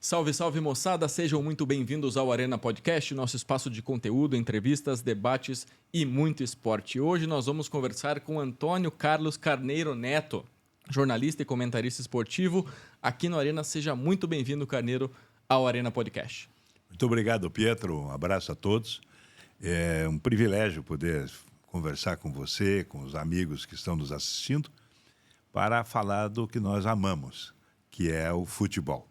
Salve, salve moçada, sejam muito bem-vindos ao Arena Podcast, nosso espaço de conteúdo, entrevistas, debates e muito esporte. Hoje nós vamos conversar com Antônio Carlos Carneiro Neto, jornalista e comentarista esportivo aqui no Arena. Seja muito bem-vindo, Carneiro, ao Arena Podcast. Muito obrigado, Pietro. Um abraço a todos. É um privilégio poder conversar com você, com os amigos que estão nos assistindo, para falar do que nós amamos, que é o futebol.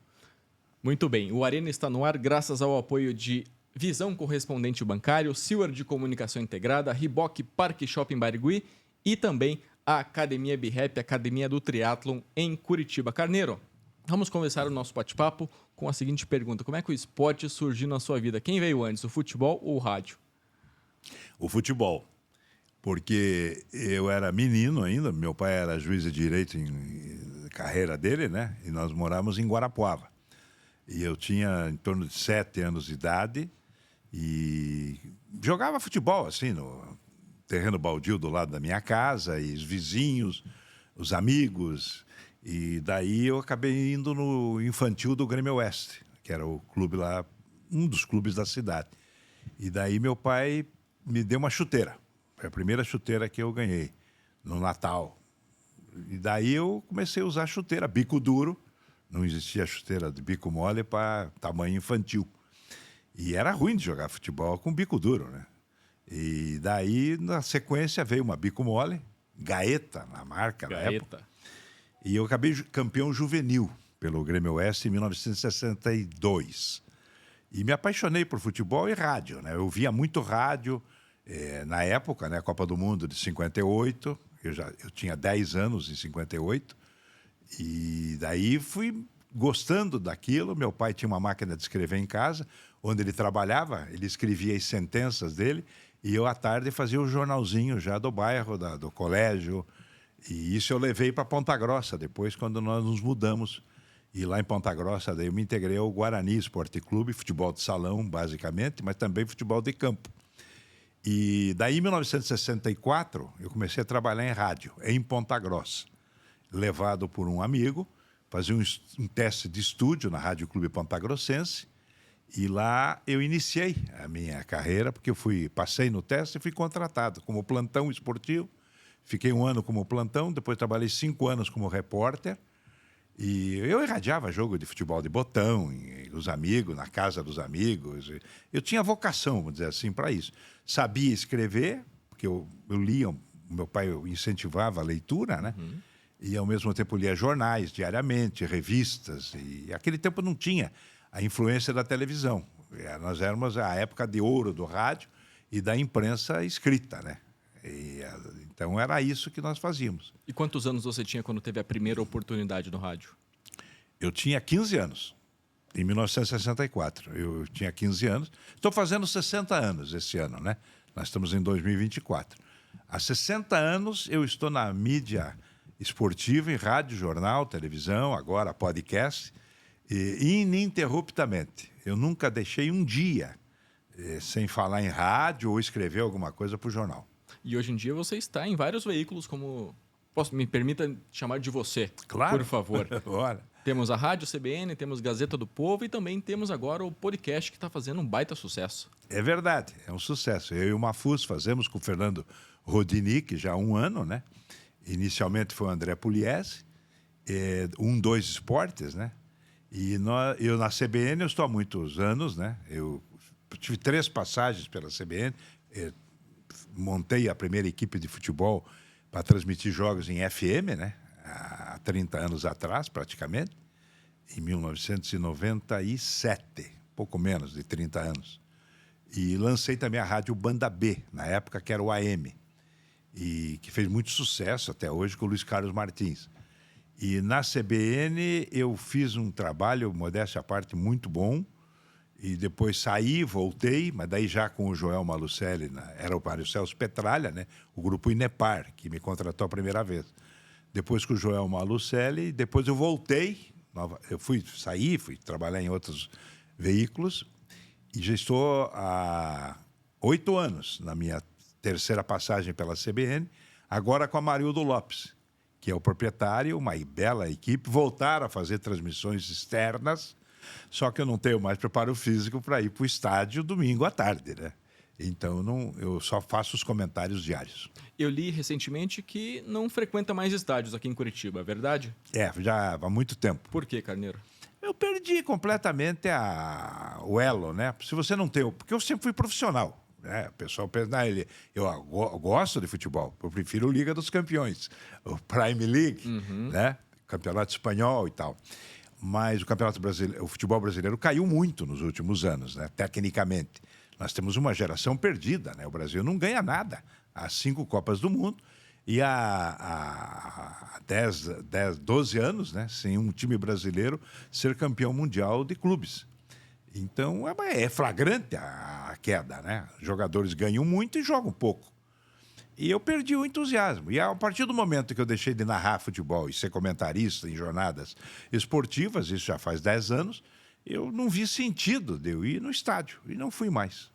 Muito bem, o Arena está no ar graças ao apoio de Visão Correspondente Bancário, Silver de Comunicação Integrada, Riboc Parque Shopping Barigui e também a Academia BeRap, Academia do Triatlon em Curitiba. Carneiro, vamos começar o nosso bate-papo com a seguinte pergunta: como é que o esporte surgiu na sua vida? Quem veio antes, o futebol ou o rádio? O futebol, porque eu era menino ainda, meu pai era juiz de direito em carreira dele, né? E nós morávamos em Guarapuava. E eu tinha em torno de 7 anos de idade e jogava futebol, assim, no terreno baldio do lado da minha casa, e os vizinhos, os amigos. E daí eu acabei indo no infantil do Grêmio Oeste, que era o clube lá, um dos clubes da cidade. E daí meu pai me deu uma chuteira. Foi a primeira chuteira que eu ganhei no Natal. E daí eu comecei a usar chuteira, bico duro. Não existia chuteira de bico mole para tamanho infantil. E era ruim de jogar futebol com bico duro, né? E daí, na sequência, veio uma bico mole, Gaeta, na marca na época. E eu acabei campeão juvenil pelo Grêmio Oeste em 1962. E me apaixonei por futebol e rádio, né? Eu via muito rádio na época, né? Copa do Mundo de 58. Eu tinha 10 anos em 58. E daí fui gostando daquilo. Meu pai tinha uma máquina de escrever em casa, onde ele trabalhava, ele escrevia as sentenças dele, e eu à tarde fazia o jornalzinho já do bairro, do colégio. E isso eu levei para Ponta Grossa depois, quando nós nos mudamos. E lá em Ponta Grossa, daí eu me integrei ao Guarani Esporte Clube, futebol de salão, basicamente, mas também futebol de campo. E daí, em 1964, eu comecei a trabalhar em rádio, em Ponta Grossa, levado por um amigo, fazia um teste de estúdio na Rádio Clube Ponta Grossense, e lá eu iniciei a minha carreira, porque eu passei no teste e fui contratado como plantão esportivo. Fiquei 1 ano como plantão, depois trabalhei 5 anos como repórter, e eu irradiava jogo de futebol de botão, os amigos, na casa dos amigos. Eu tinha vocação, vamos dizer assim, para isso. Sabia escrever, porque eu lia, o meu pai incentivava a leitura, né? Uhum. E, ao mesmo tempo, lia jornais diariamente, revistas. E naquele tempo não tinha a influência da televisão. Nós éramos a época de ouro do rádio e da imprensa escrita, né? Então, era isso que nós fazíamos. E quantos anos você tinha quando teve a primeira oportunidade no rádio? Eu tinha 15 anos, em 1964. Eu tinha 15 anos. Estou fazendo 60 anos esse ano, né? Nós estamos em 2024. Há 60 anos eu estou na mídia esportiva, em rádio, jornal, televisão, agora podcast, ininterruptamente. Eu nunca deixei um dia sem falar em rádio ou escrever alguma coisa para o jornal. E hoje em dia você está em vários veículos, como... me permita chamar de você, claro, por favor. Bora. Temos a Rádio CBN, temos Gazeta do Povo e também temos agora o podcast, que está fazendo um baita sucesso. É verdade, é um sucesso. Eu e o Mafuz fazemos com o Fernando Rodinick já há 1 ano, né? Inicialmente foi o André Pugliese, 2 Esportes, né? E eu na CBN eu estou há muitos anos, né? Eu tive 3 passagens pela CBN, montei a primeira equipe de futebol para transmitir jogos em FM, né? Há 30 anos atrás, praticamente, em 1997, pouco menos de 30 anos. E lancei também a rádio Banda B, na época que era o AM, e que fez muito sucesso até hoje com o Luiz Carlos Martins. E na CBN eu fiz um trabalho, modéstia à parte, muito bom, e depois saí, voltei, mas daí já com o Joel Malucelli, era o Mário Celso Petralha, né? O grupo Inepar, que me contratou a primeira vez. Depois com o Joel Malucelli, depois eu voltei, eu fui trabalhar em outros veículos, e já estou há 8 anos na minha terceira passagem pela CBN, agora com a Marildo Lopes, que é o proprietário, uma bela equipe, voltaram a fazer transmissões externas, Só que eu não tenho mais preparo físico para ir para o estádio domingo à tarde, né? Então, eu só faço os comentários diários. Eu li recentemente que não frequenta mais estádios aqui em Curitiba, é verdade? Já há muito tempo. Por quê, Carneiro? Eu perdi completamente o elo, né? Se você não tem... Porque eu sempre fui profissional, né? O pessoal pensa, eu gosto de futebol, eu prefiro Liga dos Campeões, o Prime League, né? Campeonato Espanhol e tal. Mas o futebol brasileiro caiu muito nos últimos anos, né? Tecnicamente. Nós temos uma geração perdida, né? O Brasil não ganha nada. Há 5 Copas do Mundo e há 12 anos, né? Sem um time brasileiro ser campeão mundial de clubes. Então, é flagrante a queda, né? Os jogadores ganham muito e jogam pouco. E eu perdi o entusiasmo. E a partir do momento que eu deixei de narrar futebol e ser comentarista em jornadas esportivas, isso já faz 10 anos, eu não vi sentido de eu ir no estádio e não fui mais.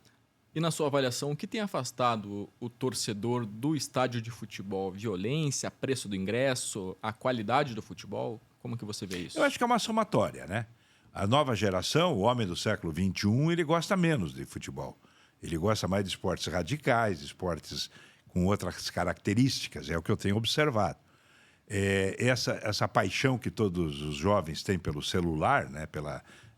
E na sua avaliação, o que tem afastado o torcedor do estádio de futebol? Violência, preço do ingresso, a qualidade do futebol? Como que você vê isso? Eu acho que é uma somatória, né? A nova geração, o homem do século XXI, ele gosta menos de futebol. Ele gosta mais de esportes radicais, esportes com outras características, é o que eu tenho observado. Essa paixão que todos os jovens têm pelo celular, né?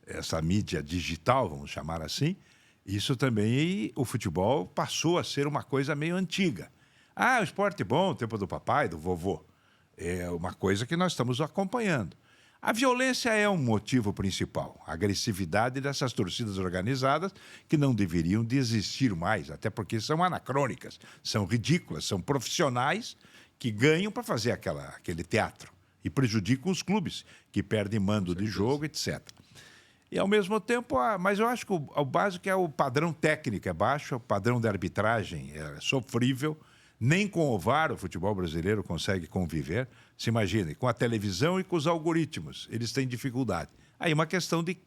Essa mídia digital, vamos chamar assim, isso também, o futebol passou a ser uma coisa meio antiga. O esporte bom, tempo do papai, do vovô. É uma coisa que nós estamos acompanhando. A violência é um motivo principal. A agressividade dessas torcidas organizadas que não deveriam de existir mais, até porque são anacrônicas, são ridículas, são profissionais que ganham para fazer aquele teatro e prejudicam os clubes, que perdem mando de jogo, etc. E, ao mesmo tempo, mas eu acho que o básico é o padrão técnico é baixo, o padrão de arbitragem é sofrível. Nem com o VAR o futebol brasileiro consegue conviver. Se imagine, com a televisão e com os algoritmos, eles têm dificuldade. Aí uma questão de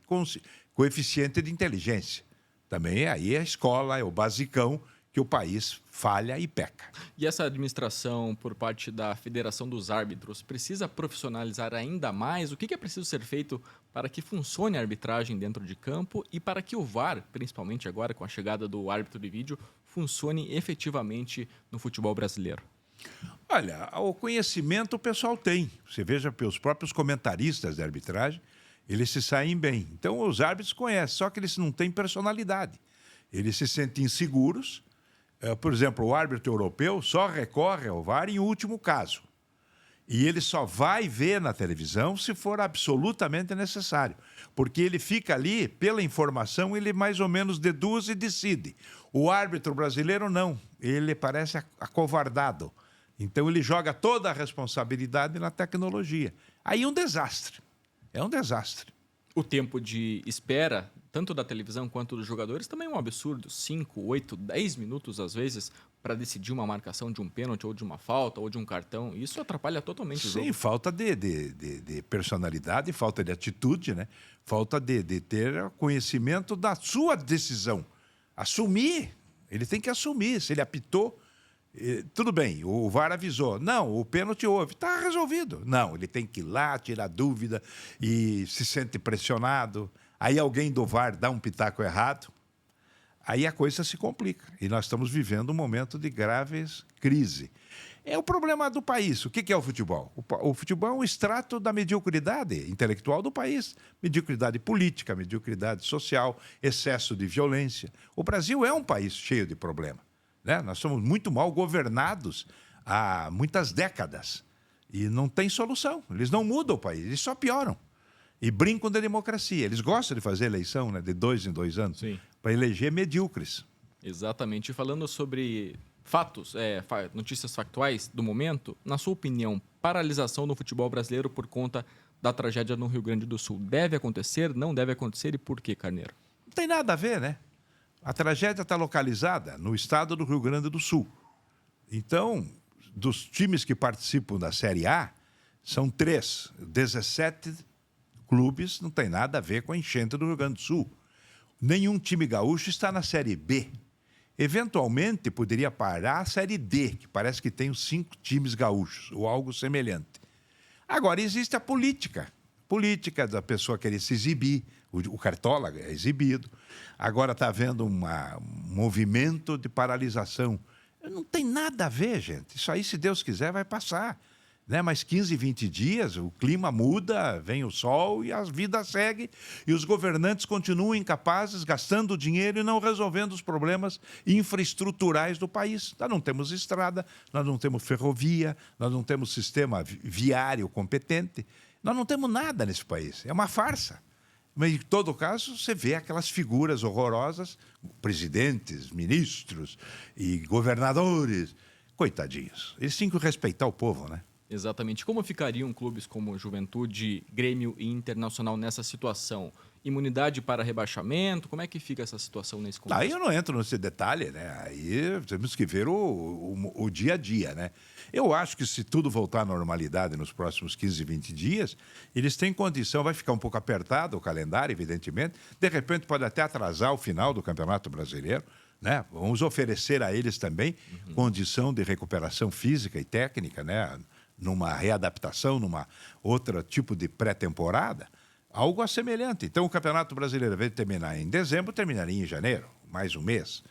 coeficiente de inteligência. Também aí é a escola, é o basicão que o país falha e peca. E essa administração por parte da Federação dos Árbitros precisa profissionalizar ainda mais? O que é preciso ser feito para que funcione a arbitragem dentro de campo e para que o VAR, principalmente agora com a chegada do árbitro de vídeo, funcione efetivamente no futebol brasileiro? Olha, o conhecimento o pessoal tem. Você veja pelos próprios comentaristas de arbitragem, eles se saem bem. Então, os árbitros conhecem, só que eles não têm personalidade. Eles se sentem inseguros. Por exemplo, o árbitro europeu só recorre ao VAR em último caso. E ele só vai ver na televisão se for absolutamente necessário. Porque ele fica ali, pela informação, ele mais ou menos deduz e decide. O árbitro brasileiro não. Ele parece acovardado. Então ele joga toda a responsabilidade na tecnologia. Aí é um desastre. É um desastre. O tempo de espera, tanto da televisão quanto dos jogadores, também é um absurdo. 5, 8, 10 minutos, às vezes, para decidir uma marcação de um pênalti, ou de uma falta, ou de um cartão. Isso atrapalha totalmente o jogo. Sim, falta de personalidade, falta de atitude, né? Falta de ter conhecimento da sua decisão. Assumir. Ele tem que assumir. Se ele apitou, tudo bem, o VAR avisou. Não, o pênalti houve. Está resolvido. Não, ele tem que ir lá, tirar dúvida e se sente pressionado. Aí alguém do VAR dá um pitaco errado. Aí a coisa se complica. E nós estamos vivendo um momento de graves crise. É o problema do país. O que é o futebol? O futebol é um extrato da mediocridade intelectual do país. Mediocridade política, mediocridade social, excesso de violência. O Brasil é um país cheio de problemas, né? Nós somos muito mal governados há muitas décadas. E não tem solução. Eles não mudam o país, eles só pioram. E brincam da democracia. Eles gostam de fazer eleição, né, de 2 em 2 anos, para eleger medíocres. Exatamente. Falando sobre fatos, notícias factuais do momento, na sua opinião, paralisação no futebol brasileiro por conta da tragédia no Rio Grande do Sul deve acontecer, não deve acontecer e por quê, Carneiro? Não tem nada a ver, né? A tragédia está localizada no estado do Rio Grande do Sul. Então, dos times que participam da Série A, são 3, 17 clubes, não tem nada a ver com a enchente do Rio Grande do Sul. Nenhum time gaúcho está na Série B. Eventualmente, poderia parar a Série D, que parece que tem os 5 times gaúchos, ou algo semelhante. Agora, existe a política. Política da pessoa querer se exibir, O Cartola é exibido. Agora está havendo um movimento de paralisação. Não tem nada a ver, gente. Isso aí, se Deus quiser, vai passar. Né? Mas 15, 20 dias, o clima muda, vem o sol e a vida segue. E os governantes continuam incapazes, gastando dinheiro e não resolvendo os problemas infraestruturais do país. Nós não temos estrada, nós não temos ferrovia, nós não temos sistema viário competente. Nós não temos nada nesse país. É uma farsa. Mas, em todo caso, você vê aquelas figuras horrorosas, presidentes, ministros e governadores. Coitadinhos. Eles têm que respeitar o povo, né? Exatamente. Como ficariam clubes como Juventude, Grêmio e Internacional nessa situação? Imunidade para rebaixamento? Como é que fica essa situação nesse contexto? Aí eu não entro nesse detalhe, né? Aí temos que ver o dia a dia, né? Eu acho que se tudo voltar à normalidade nos próximos 15, 20 dias, eles têm condição, vai ficar um pouco apertado o calendário, evidentemente, de repente pode até atrasar o final do Campeonato Brasileiro, né? Vamos oferecer a eles também condição de recuperação física e técnica, né? Numa readaptação, numa outro tipo de pré-temporada, algo semelhante. Então, o Campeonato Brasileiro, ao invés de terminar em dezembro, terminaria em janeiro, mais um mês.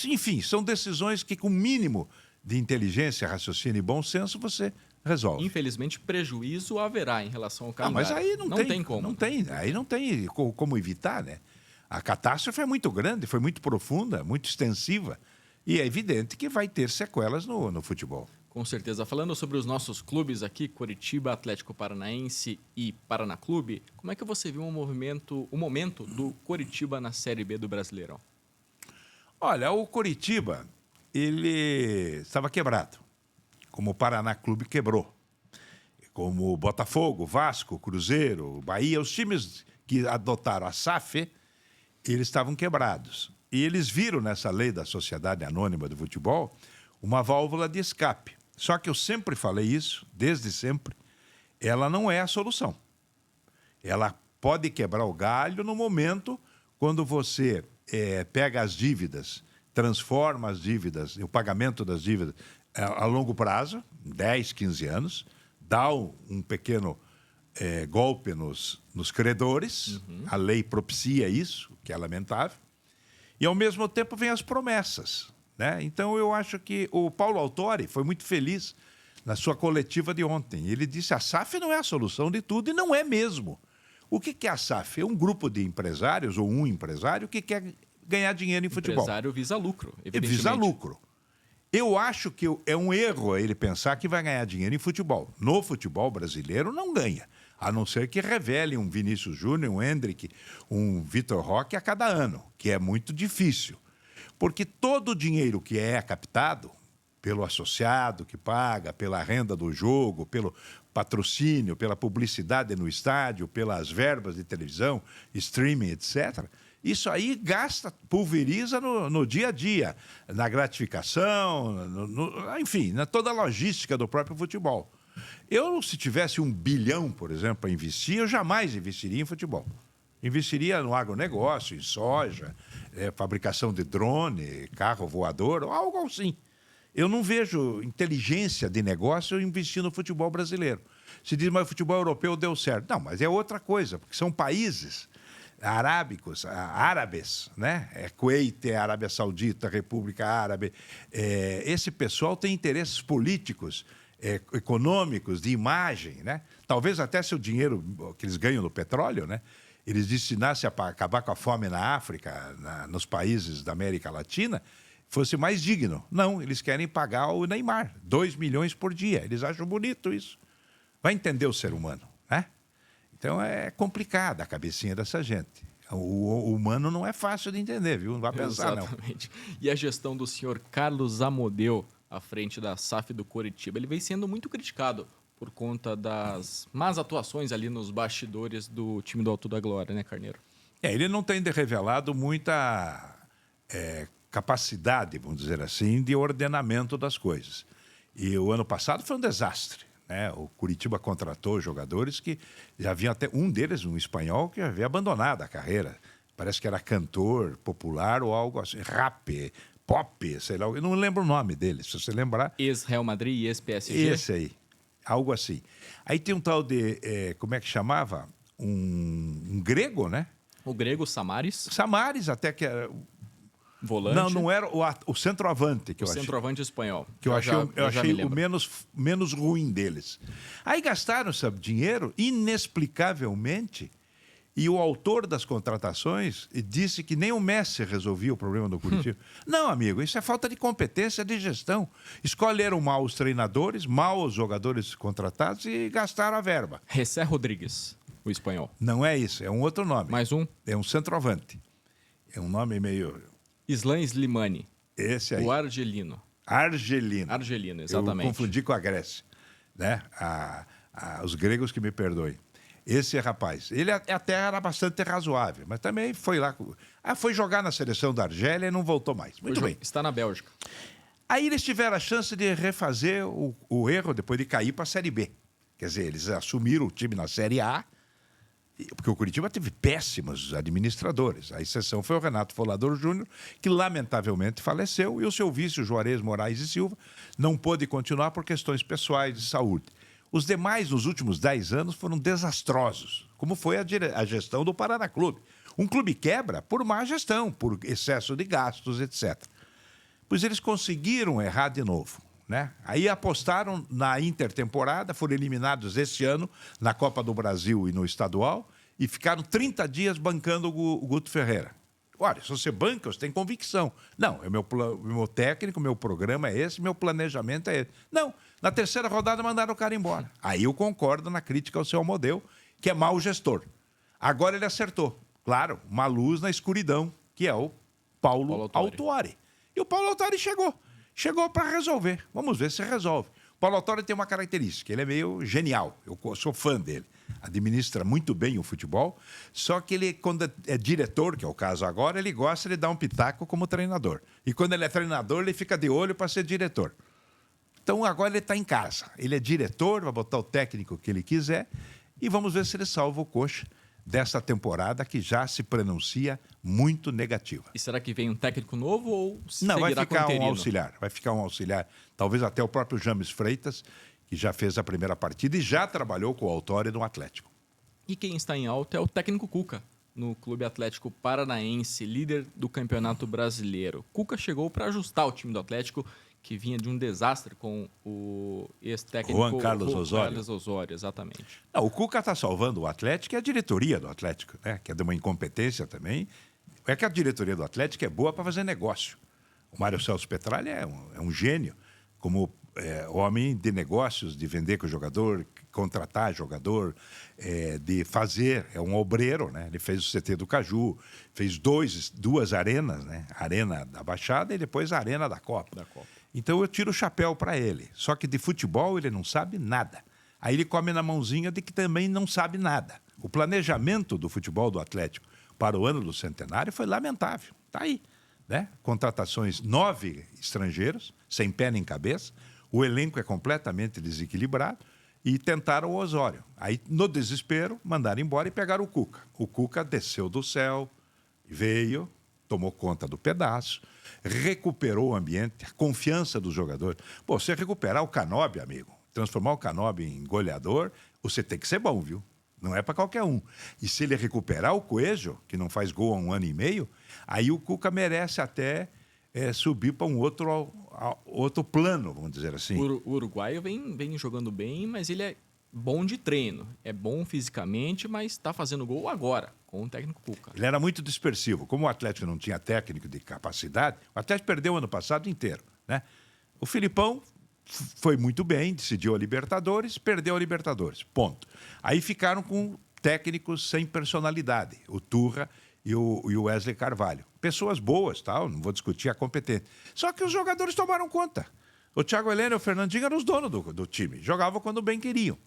Enfim, são decisões que, com o mínimo de inteligência, raciocínio e bom senso, você resolve. Infelizmente, prejuízo haverá em relação ao calendário. Mas aí não tem como. Não tem, aí não tem como evitar, né? A catástrofe é muito grande, foi muito profunda, muito extensiva. E é evidente que vai ter sequelas no futebol. Com certeza. Falando sobre os nossos clubes aqui, Coritiba, Atlético Paranaense e Paraná Clube, como é que você viu o momento do Coritiba na Série B do Brasileirão? Olha, o Coritiba, ele estava quebrado, como o Paraná Clube quebrou. Como o Botafogo, Vasco, Cruzeiro, Bahia, os times que adotaram a SAF, eles estavam quebrados. E eles viram nessa lei da Sociedade Anônima do Futebol uma válvula de escape. Só que eu sempre falei isso, desde sempre, ela não é a solução. Ela pode quebrar o galho no momento quando você pega as dívidas, transforma as dívidas, o pagamento das dívidas a longo prazo, 10, 15 anos, dá um pequeno golpe nos credores, a lei propicia isso, que é lamentável, e ao mesmo tempo vem as promessas. Né? Então, eu acho que o Paulo Autori foi muito feliz na sua coletiva de ontem. Ele disse que a SAF não é a solução de tudo, e não é mesmo. O que é a SAF? É um grupo de empresários, ou um empresário, que quer ganhar dinheiro em futebol. O empresário visa lucro, evidentemente. Ele visa lucro. Eu acho que é um erro ele pensar que vai ganhar dinheiro em futebol. No futebol brasileiro, não ganha. A não ser que revele um Vinícius Júnior, um Hendrick, um Vitor Roque a cada ano, que é muito difícil. Porque todo o dinheiro que é captado pelo associado que paga, pela renda do jogo, pelo patrocínio, pela publicidade no estádio, pelas verbas de televisão, streaming, etc., isso aí gasta, pulveriza no dia a dia, na gratificação, enfim, na toda a logística do próprio futebol. Eu, se tivesse 1 bilhão, por exemplo, para investir, eu jamais investiria em futebol. Investiria no agronegócio, em soja, fabricação de drone, carro voador, algo assim. Eu não vejo inteligência de negócio investir no futebol brasileiro. Se diz, mas o futebol europeu deu certo. Não, mas é outra coisa, porque são países árabes, né? Kuwait, Arábia Saudita, República Árabe. Esse pessoal tem interesses políticos, econômicos, de imagem, né? Talvez até se o dinheiro que eles ganham no petróleo, né? Eles destinassem a acabar com a fome na África, nos países da América Latina, fosse mais digno. Não, eles querem pagar o Neymar, 2 milhões por dia. Eles acham bonito isso. Vai entender o ser humano, né? Então é complicada a cabecinha dessa gente. O humano não é fácil de entender, viu? Não vai pensar, Exatamente. Não. E a gestão do senhor Carlos Amodeu à frente da SAF do Coritiba, ele vem sendo muito criticado por conta das más atuações ali nos bastidores do time do Alto da Glória, né, Carneiro? Ele não tem revelado muita capacidade, vamos dizer assim, de ordenamento das coisas. E o ano passado foi um desastre, né? O Coritiba contratou jogadores que já haviam até um deles, um espanhol, que já havia abandonado a carreira. Parece que era cantor popular ou algo assim, rap, pop, sei lá. Eu não lembro o nome dele, se você lembrar. Ex-Real Madrid e ex-PSG? Esse aí. Algo assim. Aí tem um tal de, como é que chamava? um grego, né? O grego Samaris, Samaris, até que era... volante. Não era o centroavante que eu achei. Centroavante espanhol. Que eu achei me o lembro. menos ruim deles. Aí gastaram esse dinheiro inexplicavelmente, e o autor das contratações disse que nem o Messi resolvia o problema do Curitiba. Não, amigo, isso é falta de competência de gestão. Escolheram mal os treinadores, mal os jogadores contratados e gastaram a verba. José Rodrigues, o espanhol. Não é isso, é um outro nome. Mais um. É um centroavante. É um nome meio... Islam Slimani, Esse aí. o argelino. Argelino. Argelino, exatamente. Eu confundi com a Grécia. Né? Os gregos que me perdoem. Esse rapaz, ele até era bastante razoável, mas também foi lá... foi jogar na seleção da Argélia e não voltou mais. Muito bem. Está na Bélgica. Aí eles tiveram a chance de refazer o erro depois de cair para a Série B. Quer dizer, eles assumiram o time na Série A, porque o Curitiba teve péssimos administradores. A exceção foi o Renato Folador Júnior, que lamentavelmente faleceu, e o seu vice, o Juarez Moraes e Silva, não pôde continuar por questões pessoais de saúde. Os demais, nos últimos 10 anos, foram desastrosos, como foi a gestão do Paraná Clube. Um clube quebra por má gestão, por excesso de gastos, etc. Pois eles conseguiram errar de novo. Né? Aí apostaram na intertemporada, foram eliminados esse ano na Copa do Brasil e no estadual, e ficaram 30 dias bancando o Guto Ferreira. Olha, se você banca, você tem convicção. Não, é meu técnico, meu programa é esse, meu planejamento é esse. Não, na terceira rodada mandaram o cara embora. Aí eu concordo na crítica ao seu modelo, que é mau gestor. Agora ele acertou. Claro, uma luz na escuridão, que é o Paulo Autuori. E o Paulo Autuori chegou. Chegou para resolver. Vamos ver se resolve. O Paulo Autuori tem uma característica, ele é meio genial. Eu sou fã dele. Administra muito bem o futebol, só que ele, quando é diretor, que é o caso agora, ele gosta de dar um pitaco como treinador. E quando ele é treinador, ele fica de olho para ser diretor. Então agora ele está em casa. Ele é diretor, vai botar o técnico que ele quiser e vamos ver se ele salva o Coxa dessa temporada que já se pronuncia muito negativa. E será que vem um técnico novo ou não, vai seguirá ficar com o um interino? auxiliar. Vai ficar um auxiliar, talvez até o próprio James Freitas, que já fez a primeira partida e já trabalhou com o Autuori no Atlético. E quem está em alta é o técnico Cuca, no Clube Atlético Paranaense, líder do Campeonato Brasileiro. Cuca chegou para ajustar o time do Atlético, que vinha de um desastre com o ex-técnico Juan Carlos Osório. Carlos Osório, exatamente. Não, o Cuca está salvando o Atlético e a diretoria do Atlético, né? Que é de uma incompetência também. É que a diretoria do Atlético é boa para fazer negócio. O Mário Celso Petralha é um gênio, como homem de negócios, de vender com o jogador, contratar jogador, de fazer, é um obreiro, né? Ele fez o CT do Caju, fez duas arenas, né? A Arena da Baixada e depois a Arena da Copa. Então eu tiro o chapéu para ele. Só que de futebol ele não sabe nada. Aí ele come na mãozinha de que também não sabe nada. O planejamento do futebol do Atlético para o ano do centenário foi lamentável. Está aí. Né? Contratações 9 estrangeiros, sem pé nem cabeça. O elenco é completamente desequilibrado e tentaram o Osório. Aí, no desespero, mandaram embora e pegaram o Cuca. O Cuca desceu do céu, veio, tomou conta do pedaço, recuperou o ambiente, a confiança dos jogadores. Pô, você recuperar o Canóbio, amigo, transformar o Canóbio em goleador, você tem que ser bom, viu? Não é para qualquer um. E se ele recuperar o Coelho, que não faz gol há 1 ano e meio, aí o Cuca merece até subir para um outro plano, vamos dizer assim. O uruguaio vem jogando bem, mas ele é bom de treino. É bom fisicamente, mas está fazendo gol agora, com o técnico Cuca. Ele era muito dispersivo. Como o Atlético não tinha técnico de capacidade, o Atlético perdeu o ano passado inteiro. Né? O Filipão foi muito bem, decidiu a Libertadores, perdeu a Libertadores. Ponto. Aí ficaram com técnicos sem personalidade, o Turra e o Wesley Carvalho. Pessoas boas, tal, não vou discutir a competência. Só que os jogadores tomaram conta. O Thiago Heleno e o Fernandinho eram os donos do time. Jogavam quando bem queriam.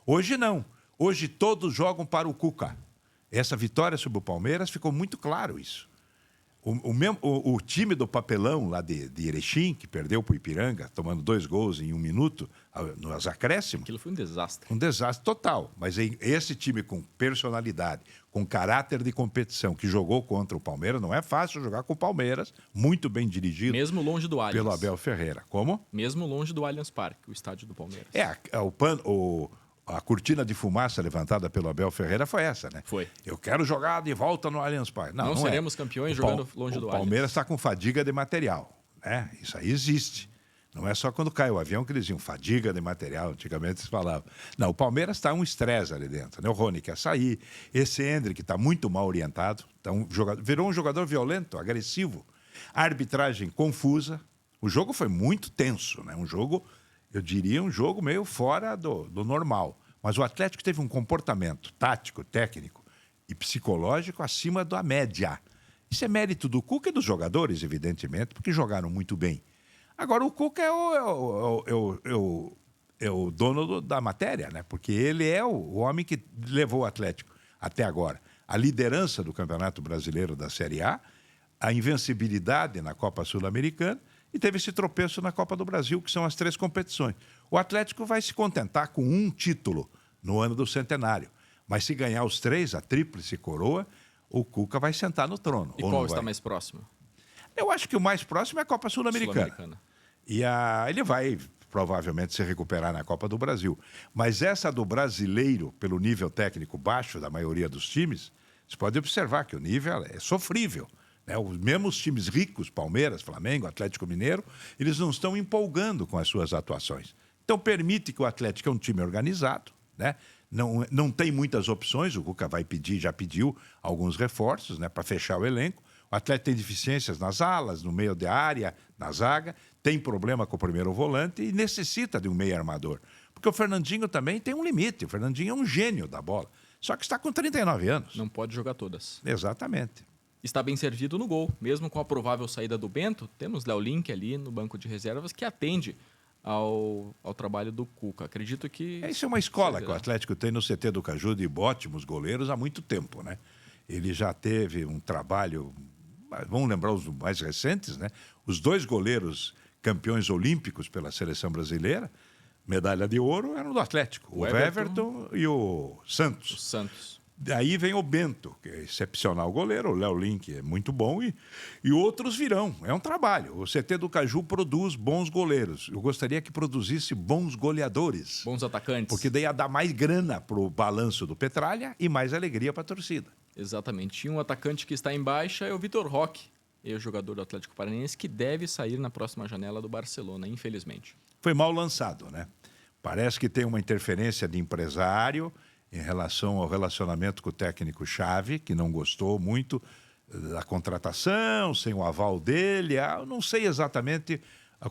Hoje não. Hoje todos jogam para o Cuca. Essa vitória sobre o Palmeiras ficou muito claro isso. O time do papelão lá de Erechim, que perdeu para o Ipiranga, tomando 2 gols em 1 minuto, nos acréscimos. Aquilo foi um desastre. Um desastre total. Mas esse time com personalidade, com caráter de competição, que jogou contra o Palmeiras, não é fácil jogar com o Palmeiras, muito bem dirigido. Mesmo longe do Allianz. Pelo Abel Ferreira. Como? Mesmo longe do Allianz Parque, o estádio do Palmeiras. A cortina de fumaça levantada pelo Abel Ferreira foi essa, né? Foi. Eu quero jogar de volta no Allianz Parque. Não seremos campeões jogando longe do O Allianz. Palmeiras está com fadiga de material, né? Isso aí existe. Não é só quando cai o avião que eles diziam fadiga de material, antigamente eles falavam. Não, o Palmeiras está um estresse ali dentro, né? O Rony quer sair, esse Endrick está muito mal orientado, virou um jogador violento, agressivo, a arbitragem confusa, o jogo foi muito tenso, né? Um jogo, eu diria, um jogo meio fora do normal, mas o Atlético teve um comportamento tático, técnico e psicológico acima da média. Isso é mérito do Cuca e dos jogadores, evidentemente, porque jogaram muito bem. Agora, o Cuca é o dono da matéria, né? Porque ele é o homem que levou o Atlético até agora. A liderança do Campeonato Brasileiro da Série A, a invencibilidade na Copa Sul-Americana e teve esse tropeço na Copa do Brasil, que são as 3 competições. O Atlético vai se contentar com um título no ano do centenário. Mas se ganhar os 3, a tríplice coroa, o Cuca vai sentar no trono. E qual está mais próximo? Eu acho que o mais próximo é a Copa Sul-Americana. Ele vai provavelmente se recuperar na Copa do Brasil. Mas essa do brasileiro, pelo nível técnico baixo da maioria dos times, você pode observar que o nível é sofrível, né? Os mesmos times ricos, Palmeiras, Flamengo, Atlético Mineiro, eles não estão empolgando com as suas atuações. Então permite que o Atlético é um time organizado, né? Não tem muitas opções, o Cuca já pediu alguns reforços, né, para fechar o elenco. O Atlético tem deficiências nas alas, no meio da área, na zaga, tem problema com o primeiro volante e necessita de um meio armador. Porque o Fernandinho também tem um limite, o Fernandinho é um gênio da bola, só que está com 39 anos. Não pode jogar todas. Exatamente. Está bem servido no gol, mesmo com a provável saída do Bento, temos Léo Link ali no banco de reservas que atende ao trabalho do Cuca. Acredito que... Isso é uma escola que o Atlético tem no CT do Caju de ótimos goleiros há muito tempo, né? Ele já teve um trabalho... Vamos lembrar os mais recentes, né? Os 2 goleiros campeões olímpicos pela seleção brasileira, medalha de ouro, eram do Atlético. O Everton e o Santos. O Santos. Daí vem o Bento, que é excepcional goleiro, o Léo Link é muito bom e outros virão. É um trabalho. O CT do Caju produz bons goleiros. Eu gostaria que produzisse bons goleadores. Bons atacantes. Porque daí ia dar mais grana para o balanço do Petralha e mais alegria para a torcida. Exatamente. E um atacante que está em baixa é o Vitor Roque, ex-jogador do Atlético Paranaense, que deve sair na próxima janela do Barcelona, infelizmente. Foi mal lançado, né? Parece que tem uma interferência de empresário em relação ao relacionamento com o técnico-chave, que não gostou muito da contratação, sem o aval dele. Eu não sei exatamente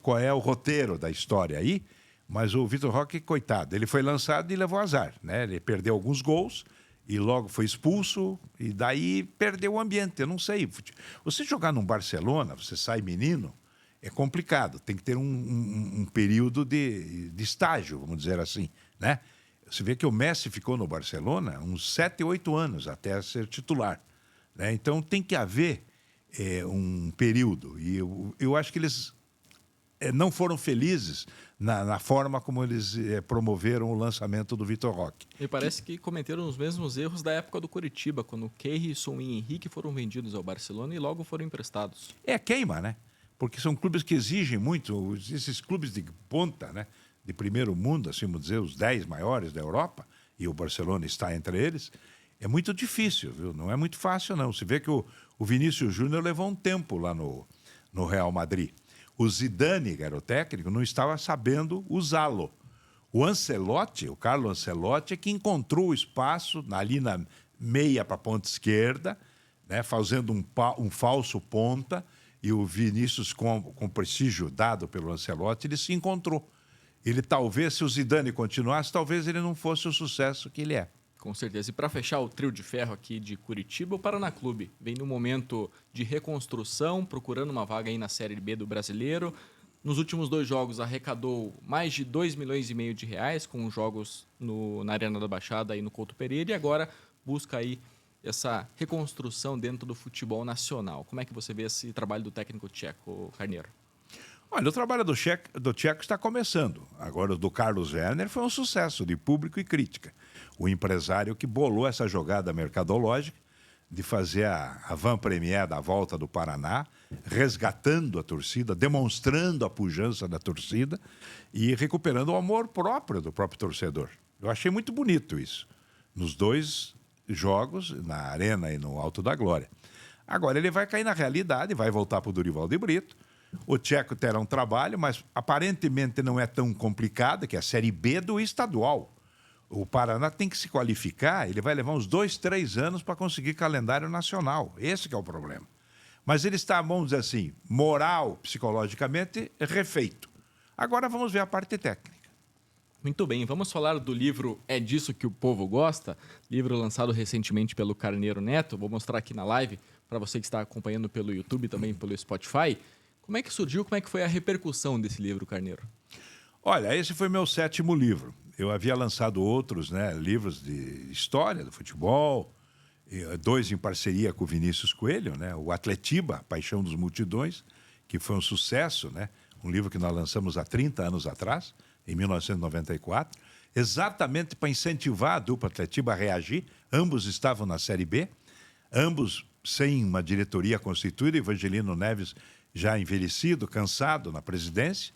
qual é o roteiro da história aí, mas o Vitor Roque, coitado, ele foi lançado e levou azar, né? Ele perdeu alguns gols e logo foi expulso e daí perdeu o ambiente. Eu não sei. Você jogar num Barcelona, você sai menino, é complicado. Tem que ter um período de estágio, vamos dizer assim, né? Você vê que o Messi ficou no Barcelona uns 7, 8 anos até ser titular, né? Então tem que haver um período. E eu acho que eles não foram felizes na forma como eles promoveram o lançamento do Vitor Roque. Me parece que cometeram os mesmos erros da época do Coritiba, quando Keirson e Henrique foram vendidos ao Barcelona e logo foram emprestados. Queima, né? Porque são clubes que exigem muito, esses clubes de ponta, né? De primeiro mundo, assim vamos dizer, os 10 maiores da Europa, e o Barcelona está entre eles, é muito difícil, viu? Não é muito fácil, não. Você vê que o Vinícius Júnior levou um tempo lá no Real Madrid. O Zidane, que era o técnico, não estava sabendo usá-lo. O Ancelotti, o Carlo Ancelotti, é que encontrou o espaço ali na meia para a ponta esquerda, né? Fazendo um falso ponta, e o Vinícius, com prestígio dado pelo Ancelotti, ele se encontrou. Ele talvez, se o Zidane continuasse, talvez ele não fosse o sucesso que ele é. Com certeza. E para fechar o trio de ferro aqui de Curitiba, o Paraná Clube vem num momento de reconstrução, procurando uma vaga aí na Série B do Brasileiro. Nos últimos 2 jogos arrecadou mais de 2,5 milhões de reais com jogos na Arena da Baixada e no Couto Pereira e agora busca aí essa reconstrução dentro do futebol nacional. Como é que você vê esse trabalho do técnico tcheco, Carneiro? Olha, o trabalho do Tcheco está começando. Agora, o do Carlos Werner foi um sucesso de público e crítica. O empresário que bolou essa jogada mercadológica de fazer a van-premier da volta do Paraná, resgatando a torcida, demonstrando a pujança da torcida e recuperando o amor próprio do próprio torcedor. Eu achei muito bonito isso. Nos dois jogos, na Arena e no Alto da Glória. Agora ele vai cair na realidade, vai voltar para o Dorival de Brito. O Tcheco terá um trabalho, mas aparentemente não é tão complicado, que é a Série B do estadual. O Paraná tem que se qualificar, ele vai levar uns 2, 3 anos para conseguir calendário nacional. Esse que é o problema. Mas ele está, vamos dizer assim, moral, psicologicamente, refeito. Agora vamos ver a parte técnica. Muito bem, vamos falar do livro É Disso que o Povo Gosta, livro lançado recentemente pelo Carneiro Neto. Vou mostrar aqui na live para você que está acompanhando pelo YouTube e também pelo Spotify. Como é que surgiu, como é que foi a repercussão desse livro, Carneiro? Olha, esse foi meu 7º livro. Eu havia lançado outros, né, livros de história do futebol, 2 em parceria com o Vinícius Coelho, né, o Atletiba, Paixão dos Multidões, que foi um sucesso, né, um livro que nós lançamos há 30 anos atrás, em 1994, exatamente para incentivar a dupla Atletiba a reagir. Ambos estavam na Série B, ambos sem uma diretoria constituída, Evangelino Neves já envelhecido, cansado na presidência,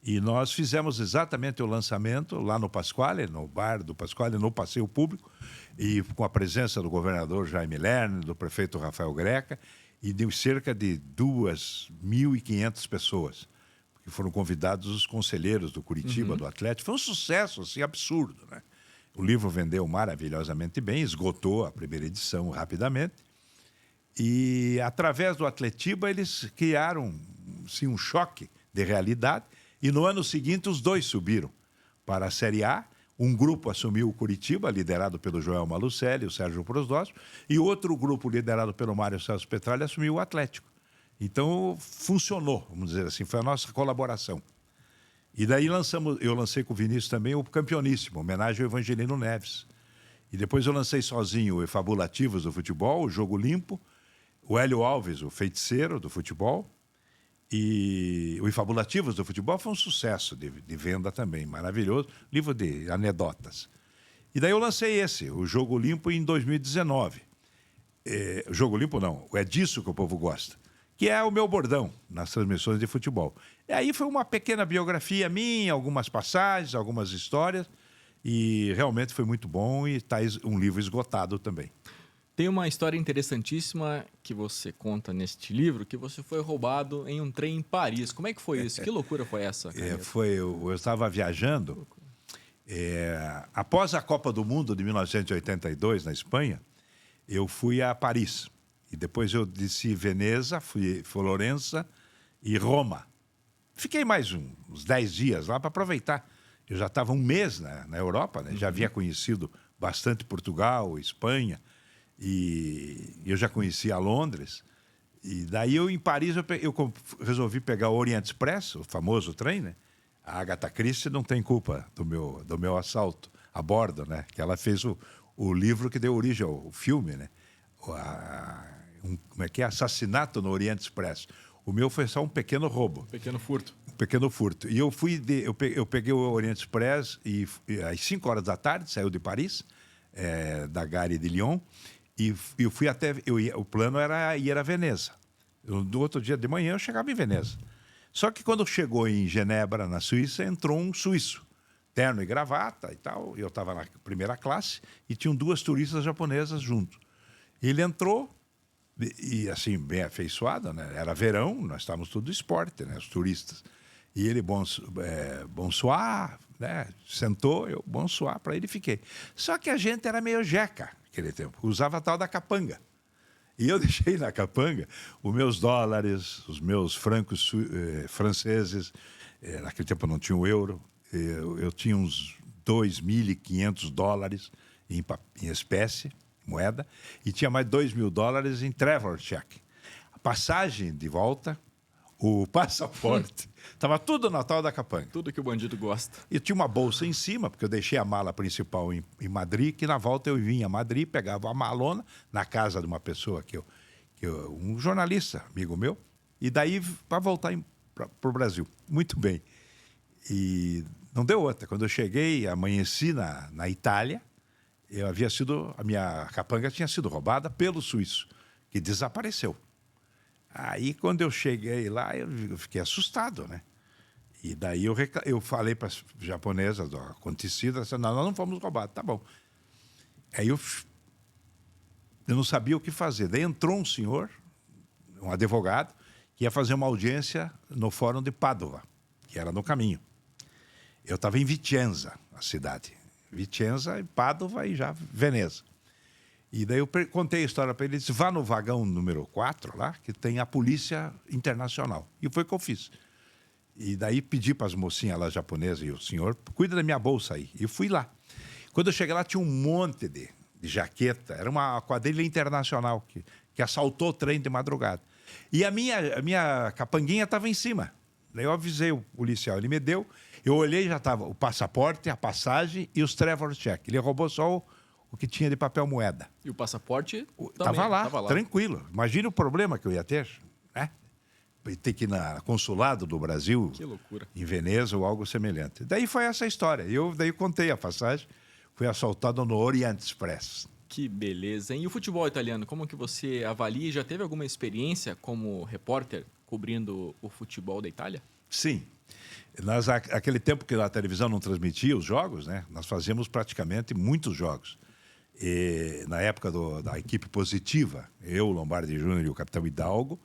e nós fizemos exatamente o lançamento lá no Pasquale, no bar do Pasquale, no Passeio Público, e com a presença do governador Jaime Lerner, do prefeito Rafael Greca, e de cerca de 2.500 pessoas, que foram convidados os conselheiros do Curitiba, do Atlético. Foi um sucesso assim, absurdo, né? O livro vendeu maravilhosamente bem, esgotou a primeira edição rapidamente, e através do Atletiba eles criaram assim, um choque de realidade, e no ano seguinte os 2 subiram para a Série A. Um grupo assumiu o Curitiba, liderado pelo Joel Malucelli, o Sérgio Prosdócio, e outro grupo, liderado pelo Mário Celso Petralha, assumiu o Atlético. Então, funcionou, vamos dizer assim, foi a nossa colaboração. E daí eu lancei com o Vinícius também o Campeoníssimo, homenagem ao Evangelino Neves. E depois eu lancei sozinho o Fabulativos do futebol, o Jogo Limpo, o Hélio Alves, o Feiticeiro do futebol, e o Fabulativos do futebol foi um sucesso de venda também, maravilhoso, livro de anedotas. E daí eu lancei esse, o Jogo Limpo, em 2019. O Jogo Limpo não, É Disso que o Povo Gosta, que é o meu bordão nas transmissões de futebol. E aí foi uma pequena biografia minha, algumas passagens, algumas histórias, e realmente foi muito bom e está um livro esgotado também. Tem uma história interessantíssima que você conta neste livro, que você foi roubado em um trem em Paris. Como é que foi isso? Que loucura foi essa? Eu estava viajando, após a Copa do Mundo de 1982, na Espanha, eu fui a Paris. E depois eu desci Veneza, fui Florença e Roma. Fiquei mais uns 10 dias lá para aproveitar. Eu já estava um mês na Europa, né? Já havia conhecido bastante Portugal, Espanha, e eu já conhecia Londres. E daí em Paris eu resolvi pegar o Orient Express, o famoso trem, né? A Agatha Christie não tem culpa do meu assalto a bordo, né? Que ela fez o livro que deu origem ao filme, né? Como é que é? Assassinato no Orient Express. O meu foi só um pequeno roubo. Pequeno furto. Um pequeno furto. E eu peguei o Orient Express e às 5 horas da tarde, saiu de Paris, da Gare de Lyon, e eu fui até... o plano era ir a Veneza. No outro dia de manhã eu chegava em Veneza. Só que quando chegou em Genebra, na Suíça, entrou um suíço, terno e gravata e tal. Eu estava na primeira classe e tinham 2 turistas japonesas junto. Ele entrou e assim, bem afeiçoado, né? Era verão, nós estávamos tudo esporte, né? Os turistas. E ele, bonsoir, né? Sentou, eu, bonsoir, para ele fiquei. Só que a gente era meio jeca naquele tempo, usava a tal da capanga. E eu deixei na capanga os meus dólares, os meus francos franceses, naquele tempo não tinha o euro, eu tinha uns 2.500 dólares em espécie, moeda, e tinha mais 2.000 dólares em travel check. A passagem de volta, o passaporte, estava tudo na tal da capanga. Tudo que o bandido gosta. E tinha uma bolsa em cima, porque eu deixei a mala principal em Madrid, que na volta eu vinha a Madrid, pegava a malona na casa de uma pessoa um jornalista, amigo meu, e daí para voltar para o Brasil. Muito bem. E não deu outra. Quando eu cheguei, amanheci na Itália, a minha capanga tinha sido roubada pelo suíço, que desapareceu. Aí, quando eu cheguei lá, eu fiquei assustado, né? E daí eu falei para as japonesas do acontecido, assim, não, nós não fomos roubados, tá bom. Aí eu não sabia o que fazer. Daí entrou um senhor, um advogado, que ia fazer uma audiência no Fórum de Padova, que era no caminho. Eu estava em Vicenza, a cidade. Vicenza, Padova e já Veneza. E daí eu contei a história para ele, ele disse, vá no vagão número 4 lá, que tem a Polícia Internacional. E foi o que eu fiz. E daí pedi para as mocinhas lá japonesas e o senhor, cuida da minha bolsa aí. E eu fui lá. Quando eu cheguei lá, tinha um monte de jaqueta. Era uma quadrilha internacional que assaltou o trem de madrugada. E a minha capanguinha estava em cima. Daí eu avisei o policial, ele me deu. Eu olhei, já estava o passaporte, a passagem e os Trevor Check. Ele roubou só o que tinha de papel moeda. E o passaporte Estava lá, tranquilo. Imagina o problema que eu ia ter, né? Ter que ir na consulado do Brasil, que loucura, em Veneza ou algo semelhante. Daí foi essa história. Daí contei a passagem, fui assaltado no Orient Express. Que beleza. E o futebol italiano, como que você avalia? Já teve alguma experiência como repórter cobrindo o futebol da Itália? Sim. Aquele tempo que a televisão não transmitia os jogos, né? Nós fazíamos praticamente muitos jogos. E, na época da equipe positiva, eu, Lombardi Júnior e o capitão Hidalgo,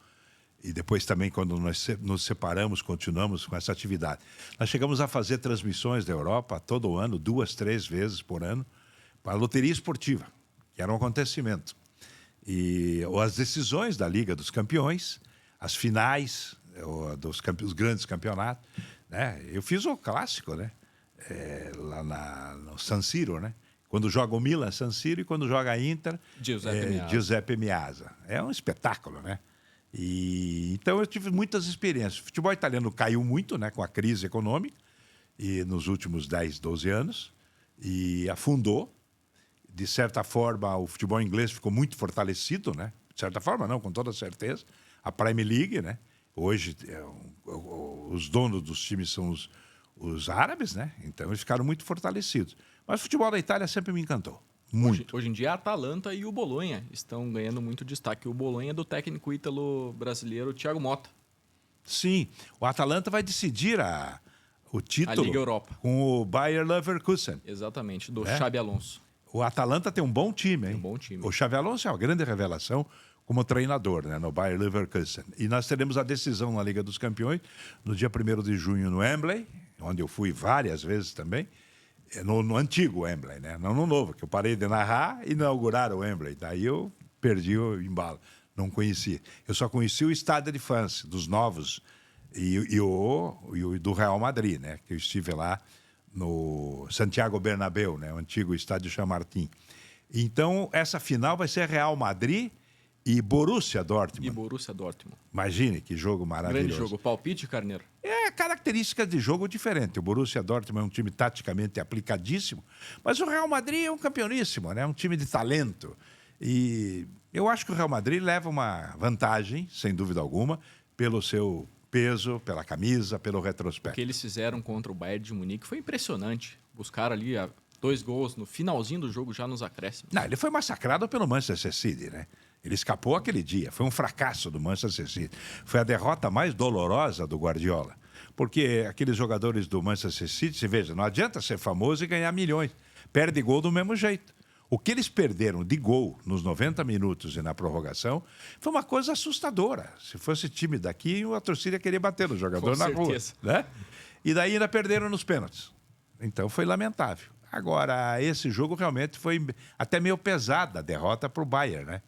e depois também, quando nós nos separamos, continuamos com essa atividade. Nós chegamos a fazer transmissões da Europa todo ano, 2, 3 vezes por ano, para a loteria esportiva, que era um acontecimento. E as decisões da Liga dos Campeões, as finais dos grandes campeonatos, né? Eu fiz o clássico, né? Lá no San Siro, né? Quando joga o Milan, San Siro, e quando joga a Inter, Giuseppe Meazza. É um espetáculo, né? Então eu tive muitas experiências. O futebol italiano caiu muito, né, com a crise econômica e nos últimos 10, 12 anos e afundou. De certa forma, o futebol inglês ficou muito fortalecido, né? De certa forma, não, com toda certeza. A Premier League, né? Hoje os donos dos times são os árabes, né? Então eles ficaram muito fortalecidos. Mas o futebol da Itália sempre me encantou. Muito. Hoje em dia, a Atalanta e o Bolonha estão ganhando muito destaque. O Bolonha é do técnico ítalo-brasileiro Thiago Motta. Sim, o Atalanta vai decidir o título a Liga Europa com o Bayer Leverkusen. Exatamente, do Xabi Alonso. O Atalanta tem um bom time, hein? Tem um bom time. O Xabi Alonso é uma grande revelação como treinador, né, no Bayer Leverkusen. E nós teremos a decisão na Liga dos Campeões no dia 1º de junho no Wembley, onde eu fui várias vezes também. No antigo Wembley, né? Não no novo, que eu parei de narrar e inaugurar o Wembley. Daí eu perdi o embalo, não conhecia. Eu só conheci o Estádio de France, dos novos, e o do Real Madrid, né? Que eu estive lá no Santiago Bernabéu, né? O antigo Estádio Chamartín. Então, essa final vai ser Real Madrid e Borussia Dortmund. Imagine que jogo maravilhoso. Grande jogo. Palpite, Carneiro? É características de jogo diferente. O Borussia Dortmund é um time taticamente aplicadíssimo, mas o Real Madrid é um campeoníssimo, né? Um time de talento. E eu acho que o Real Madrid leva uma vantagem, sem dúvida alguma, pelo seu peso, pela camisa, pelo retrospecto. O que eles fizeram contra o Bayern de Munique foi impressionante. Buscaram ali 2 gols no finalzinho do jogo, já nos acréscimos. Não, ele foi massacrado pelo Manchester City, né? Ele escapou aquele dia. Foi um fracasso do Manchester City. Foi a derrota mais dolorosa do Guardiola. Porque aqueles jogadores do Manchester City, você veja, não adianta ser famoso e ganhar milhões. Perde gol do mesmo jeito. O que eles perderam de gol nos 90 minutos e na prorrogação foi uma coisa assustadora. Se fosse time daqui, a torcida queria bater no jogador na rua. Né? E daí ainda perderam nos pênaltis. Então foi lamentável. Agora, esse jogo realmente foi até meio pesada a derrota para o Bayern, né?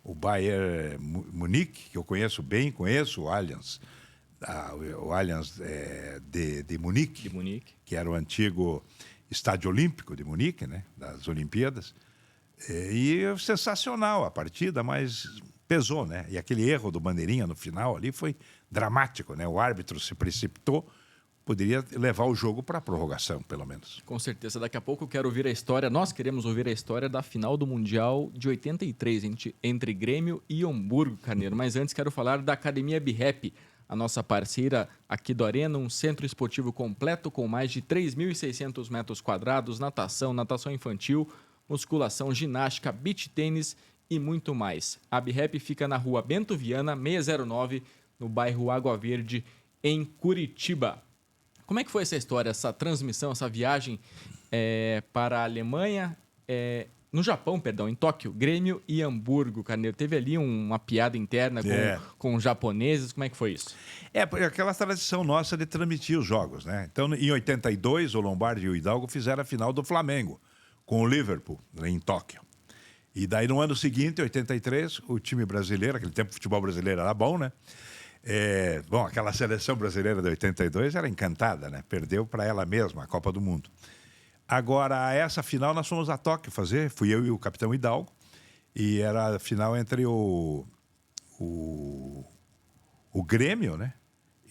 O Bayern Munique, que eu conheço bem, conheço o Allianz. O Allianz de Munique, que era o antigo Estádio Olímpico de Munique, né? Das Olimpíadas. E sensacional a partida, mas pesou, né? E aquele erro do Bandeirinha no final ali foi dramático, né? O árbitro se precipitou, poderia levar o jogo para a prorrogação, pelo menos. Com certeza. Daqui a pouco eu quero ouvir a história, nós queremos ouvir a história da final do Mundial de 83, entre Grêmio e Hamburgo, Carneiro. Mas antes quero falar da Academia BeHap, a nossa parceira aqui do Arena, um centro esportivo completo com mais de 3.600 metros quadrados, natação infantil, musculação, ginástica, beach tênis e muito mais. A BeHap fica na rua Bento Viana, 609, no bairro Água Verde, em Curitiba. Como é que foi essa história, essa transmissão, essa viagem para a Alemanha, no Japão, perdão, em Tóquio, Grêmio e Hamburgo, Carneiro? Teve ali uma piada interna com os japoneses, como é que foi isso? Porque aquela tradição nossa de transmitir os jogos, né? Então, em 82, o Lombardi e o Hidalgo fizeram a final do Flamengo com o Liverpool, em Tóquio. E daí, no ano seguinte, 83, o time brasileiro, aquele tempo o futebol brasileiro era bom, né? Aquela seleção brasileira de 82 era encantada, né? Perdeu para ela mesma a Copa do Mundo. Agora, essa final nós fomos a Tóquio fazer, fui eu e o capitão Hidalgo, e era a final entre o Grêmio, né?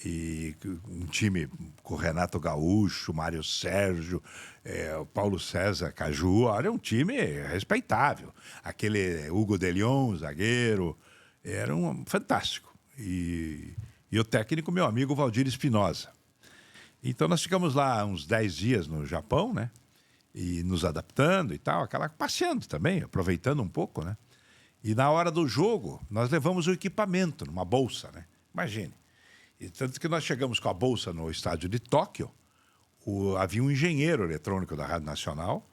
E um time com o Renato Gaúcho, Mário Sérgio, o Paulo César Caju, era um time respeitável. Aquele Hugo de Leon, zagueiro, era fantástico. E o técnico, meu amigo Valdir Espinosa. Então nós ficamos lá uns 10 dias no Japão, né? E nos adaptando e tal, passeando também, aproveitando um pouco, né? E na hora do jogo, nós levamos o equipamento numa bolsa, né? Imagine. E tanto que nós chegamos com a bolsa no estádio de Tóquio, havia um engenheiro eletrônico da Rádio Nacional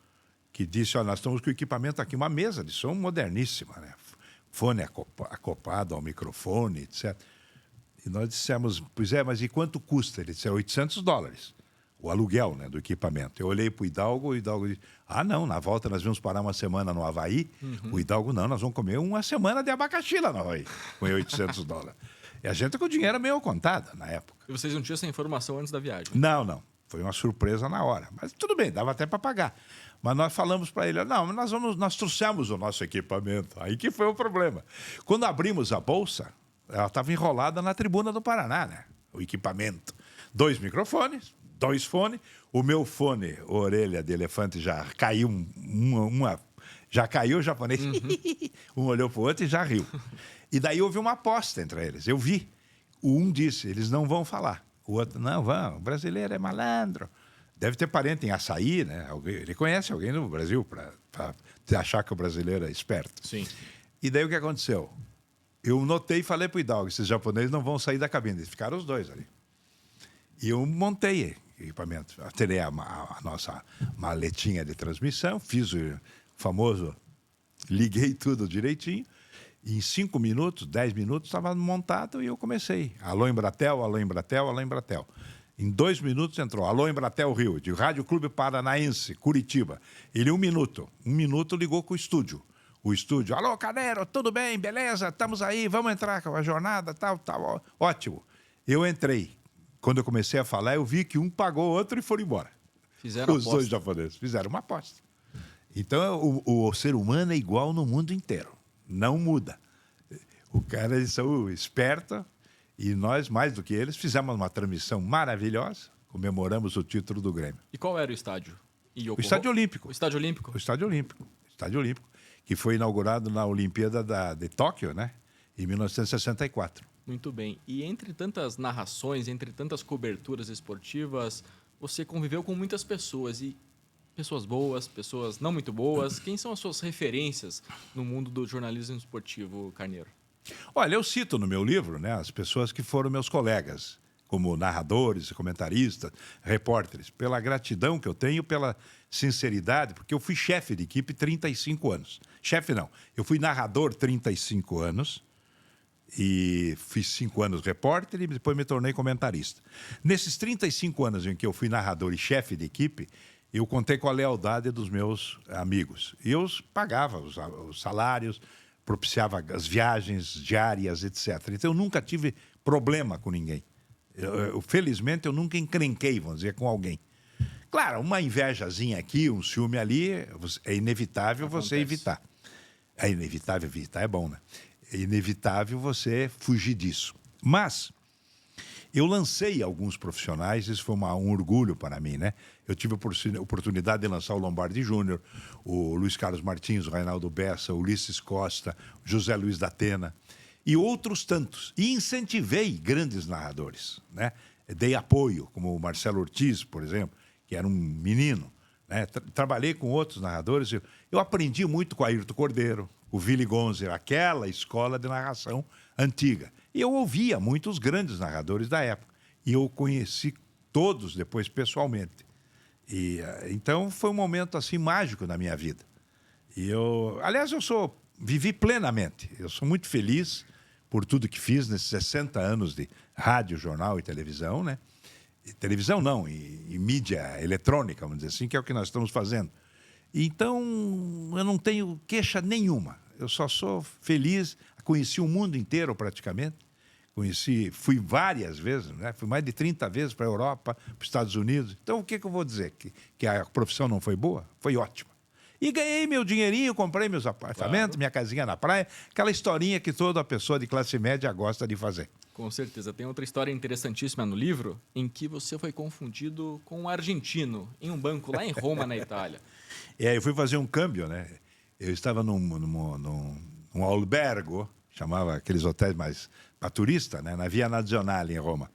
que disse, nós estamos com o equipamento aqui, uma mesa de som moderníssima, né? Fone acoplado ao microfone, etc. E nós dissemos, mas e quanto custa? Ele disse, $800. O aluguel, né, do equipamento. Eu olhei para o Hidalgo disse, não, na volta nós vamos parar uma semana no Havaí. O Hidalgo, não, nós vamos comer uma semana de abacaxi lá no Havaí, com $800. E a gente com o dinheiro meio contado na época. E vocês não tinham essa informação antes da viagem? Não. Foi uma surpresa na hora. Mas tudo bem, dava até para pagar. Mas nós falamos para ele, nós trouxemos o nosso equipamento. Aí que foi o problema. Quando abrimos a bolsa, ela estava enrolada na tribuna do Paraná, né? O equipamento. 2 microfones, 2 fones. O meu fone, orelha de elefante, já caiu já caiu o japonês. Um olhou para o outro e já riu. E daí houve uma aposta entre eles. Eu vi. Um disse, eles não vão falar. O outro, não, vão. O brasileiro é malandro. Deve ter parente em Açaí, né? Ele conhece alguém no Brasil para achar que o brasileiro é esperto. Sim. E daí o que aconteceu? Eu notei e falei para o Hidalgo, esses japoneses não vão sair da cabine. Eles ficaram os dois ali. E eu montei equipamento. Tirei a nossa maletinha de transmissão, fiz o famoso, liguei tudo direitinho. E em 5 minutos, 10 minutos, estava montado e eu comecei. Alô Embratel, alô Embratel, alô Embratel. Em 2 minutos entrou, alô Embratel Rio, de Rádio Clube Paranaense, Curitiba. Ele 1 minuto. 1 minuto ligou com o estúdio. O estúdio, alô Carneiro, tudo bem, beleza? Estamos aí, vamos entrar com a jornada, tal. Ótimo. Eu entrei. Quando eu comecei a falar, eu vi que um pagou o outro e foram embora. Fizeram Os dois japoneses fizeram uma aposta. Então, o ser humano é igual no mundo inteiro. Não muda. Eles são espertos e nós, mais do que eles, fizemos uma transmissão maravilhosa, comemoramos o título do Grêmio. E qual era o estádio? O Estádio Olímpico. O Estádio Olímpico? O Estádio Olímpico. Estádio Olímpico, que foi inaugurado na Olimpíada de Tóquio, né? Em 1964. Muito bem. E entre tantas narrações, entre tantas coberturas esportivas, você conviveu com muitas pessoas e pessoas boas, pessoas não muito boas. Quem são as suas referências no mundo do jornalismo esportivo, Carneiro? Olha, eu cito no meu livro, né, as pessoas que foram meus colegas, como narradores, comentaristas, repórteres, pela gratidão que eu tenho, pela sinceridade, porque eu fui chefe de equipe 35 anos. Chefe não, eu fui narrador 35 anos e fiz 5 anos repórter e depois me tornei comentarista. Nesses 35 anos em que eu fui narrador e chefe de equipe, eu contei com a lealdade dos meus amigos. E eu pagava os salários, propiciava as viagens diárias, etc. Então, eu nunca tive problema com ninguém. Felizmente, eu nunca encrenquei, vamos dizer, com alguém. Claro, uma invejazinha aqui, um ciúme ali, é inevitável você evitar. É inevitável evitar, é bom, né? É inevitável você fugir disso. Mas eu lancei alguns profissionais, isso foi um orgulho para mim, né? Eu tive a oportunidade de lançar o Lombardi Júnior, o Luiz Carlos Martins, o Reinaldo Bessa, o Ulisses Costa, o José Luiz da Atena e outros tantos. E incentivei grandes narradores, né? Dei apoio, como o Marcelo Ortiz, por exemplo, que era um menino, né? Trabalhei com outros narradores. Eu aprendi muito com o Ayrton Cordeiro, o Willy Gonzer, aquela escola de narração antiga. E eu ouvia muitos grandes narradores da época. E eu conheci todos depois pessoalmente. Então foi um momento assim mágico na minha vida. Aliás, vivi plenamente. Eu sou muito feliz por tudo que fiz nesses 60 anos de rádio, jornal e televisão, né? E televisão não, e mídia eletrônica, vamos dizer assim, que é o que nós estamos fazendo. Então, eu não tenho queixa nenhuma. Eu só sou feliz. Conheci o mundo inteiro praticamente. Fui várias vezes, né? Fui mais de 30 vezes para a Europa, para os Estados Unidos. Então, o que eu vou dizer? Que a profissão não foi boa? Foi ótima. E ganhei meu dinheirinho, comprei meus apartamentos, minha casinha na praia, aquela historinha que toda pessoa de classe média gosta de fazer. Com certeza. Tem outra história interessantíssima no livro, em que você foi confundido com um argentino em um banco lá em Roma, na Itália. Eu fui fazer um câmbio, né? Eu estava num albergo, chamava aqueles hotéis mais para turista, né? Na Via Nazionale, em Roma.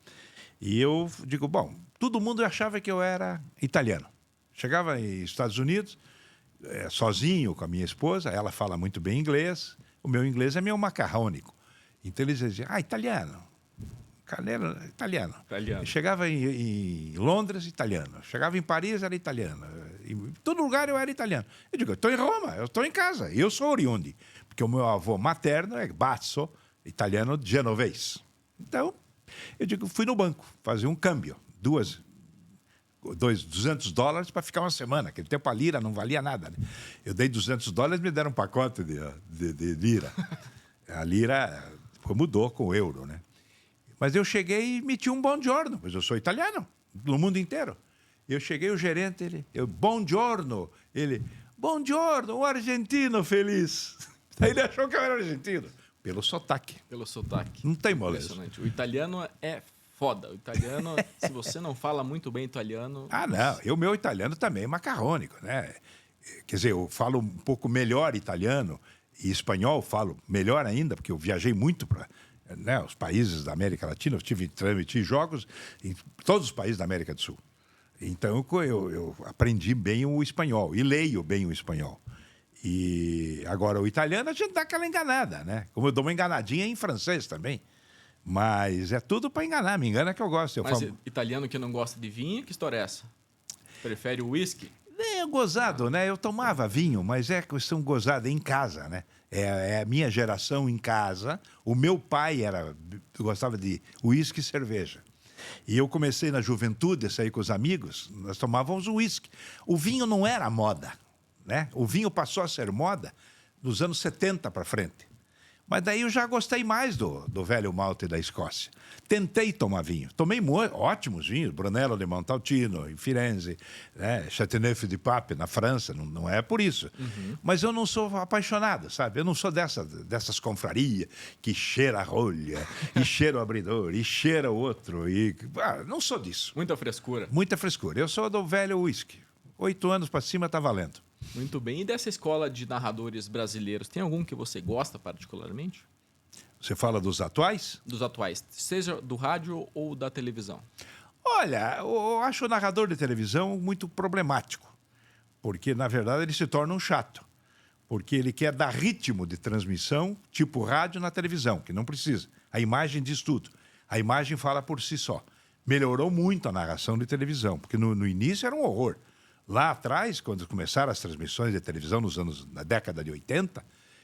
E eu digo, bom, todo mundo achava que eu era italiano. Chegava nos Estados Unidos, sozinho com a minha esposa, ela fala muito bem inglês, o meu inglês é meio macarrônico. Então eles diziam, italiano. Carneiro, italiano. Chegava em Londres, italiano. Chegava em Paris, era italiano. Em todo lugar eu era italiano. Eu digo, eu estou em Roma, eu estou em casa. Eu sou oriundi. Porque o meu avô materno é Bazzo, italiano genovês. Então, eu digo, fui no banco fazer um câmbio. $200 para ficar uma semana. Naquele tempo a lira não valia nada. Né? Eu dei $200 e me deram um pacote de lira. A lira mudou com o euro, né? Mas eu cheguei e meti um buongiorno, pois eu sou italiano, no mundo inteiro. Eu cheguei, o gerente, buongiorno. Ele, buongiorno, um argentino feliz. Aí ele achou que eu era argentino. Pelo sotaque. Não tem moleza. Impressionante. O italiano é foda. O italiano, se você não fala muito bem italiano... Não. E o meu italiano também é macarrônico, né? Quer dizer, eu falo um pouco melhor italiano e espanhol, falo melhor ainda, porque eu viajei muito para... Né, os países da América Latina, eu transmiti jogos em todos os países da América do Sul. Então, eu aprendi bem o espanhol e leio bem o espanhol. E agora, o italiano, a gente dá aquela enganada, né? Como eu dou uma enganadinha em francês também. Mas é tudo para enganar, me engana que eu gosto. Italiano que não gosta de vinho, que história é essa? Prefere o whisky? É gozado, né? Eu tomava vinho, mas é questão gozada em casa, né? É a minha geração em casa. O meu pai gostava de uísque e cerveja. E eu comecei na juventude a sair com os amigos, nós tomávamos uísque. O vinho não era moda, né? O vinho passou a ser moda nos anos 70 para frente. Mas daí eu já gostei mais do velho malte da Escócia. Tentei tomar vinho. Tomei ótimos vinhos. Brunello de Montalcino, em Firenze, né? Châteauneuf du Pape, na França. Não é por isso. Uhum. Mas eu não sou apaixonado, sabe? Eu não sou dessas confrarias que cheira a rolha, e cheira o abridor, e cheira o outro. Não sou disso. Muita frescura. Muita frescura. Eu sou do velho whisky. 8 anos para cima está valendo. Muito bem. E dessa escola de narradores brasileiros, tem algum que você gosta particularmente? Você fala dos atuais? Dos atuais, seja do rádio ou da televisão. Olha, eu acho o narrador de televisão muito problemático, porque, na verdade, ele se torna um chato, porque ele quer dar ritmo de transmissão, tipo rádio na televisão, que não precisa. A imagem diz tudo. A imagem fala por si só. Melhorou muito a narração de televisão, porque no início era um horror. Lá atrás, quando começaram as transmissões de televisão na década de 80,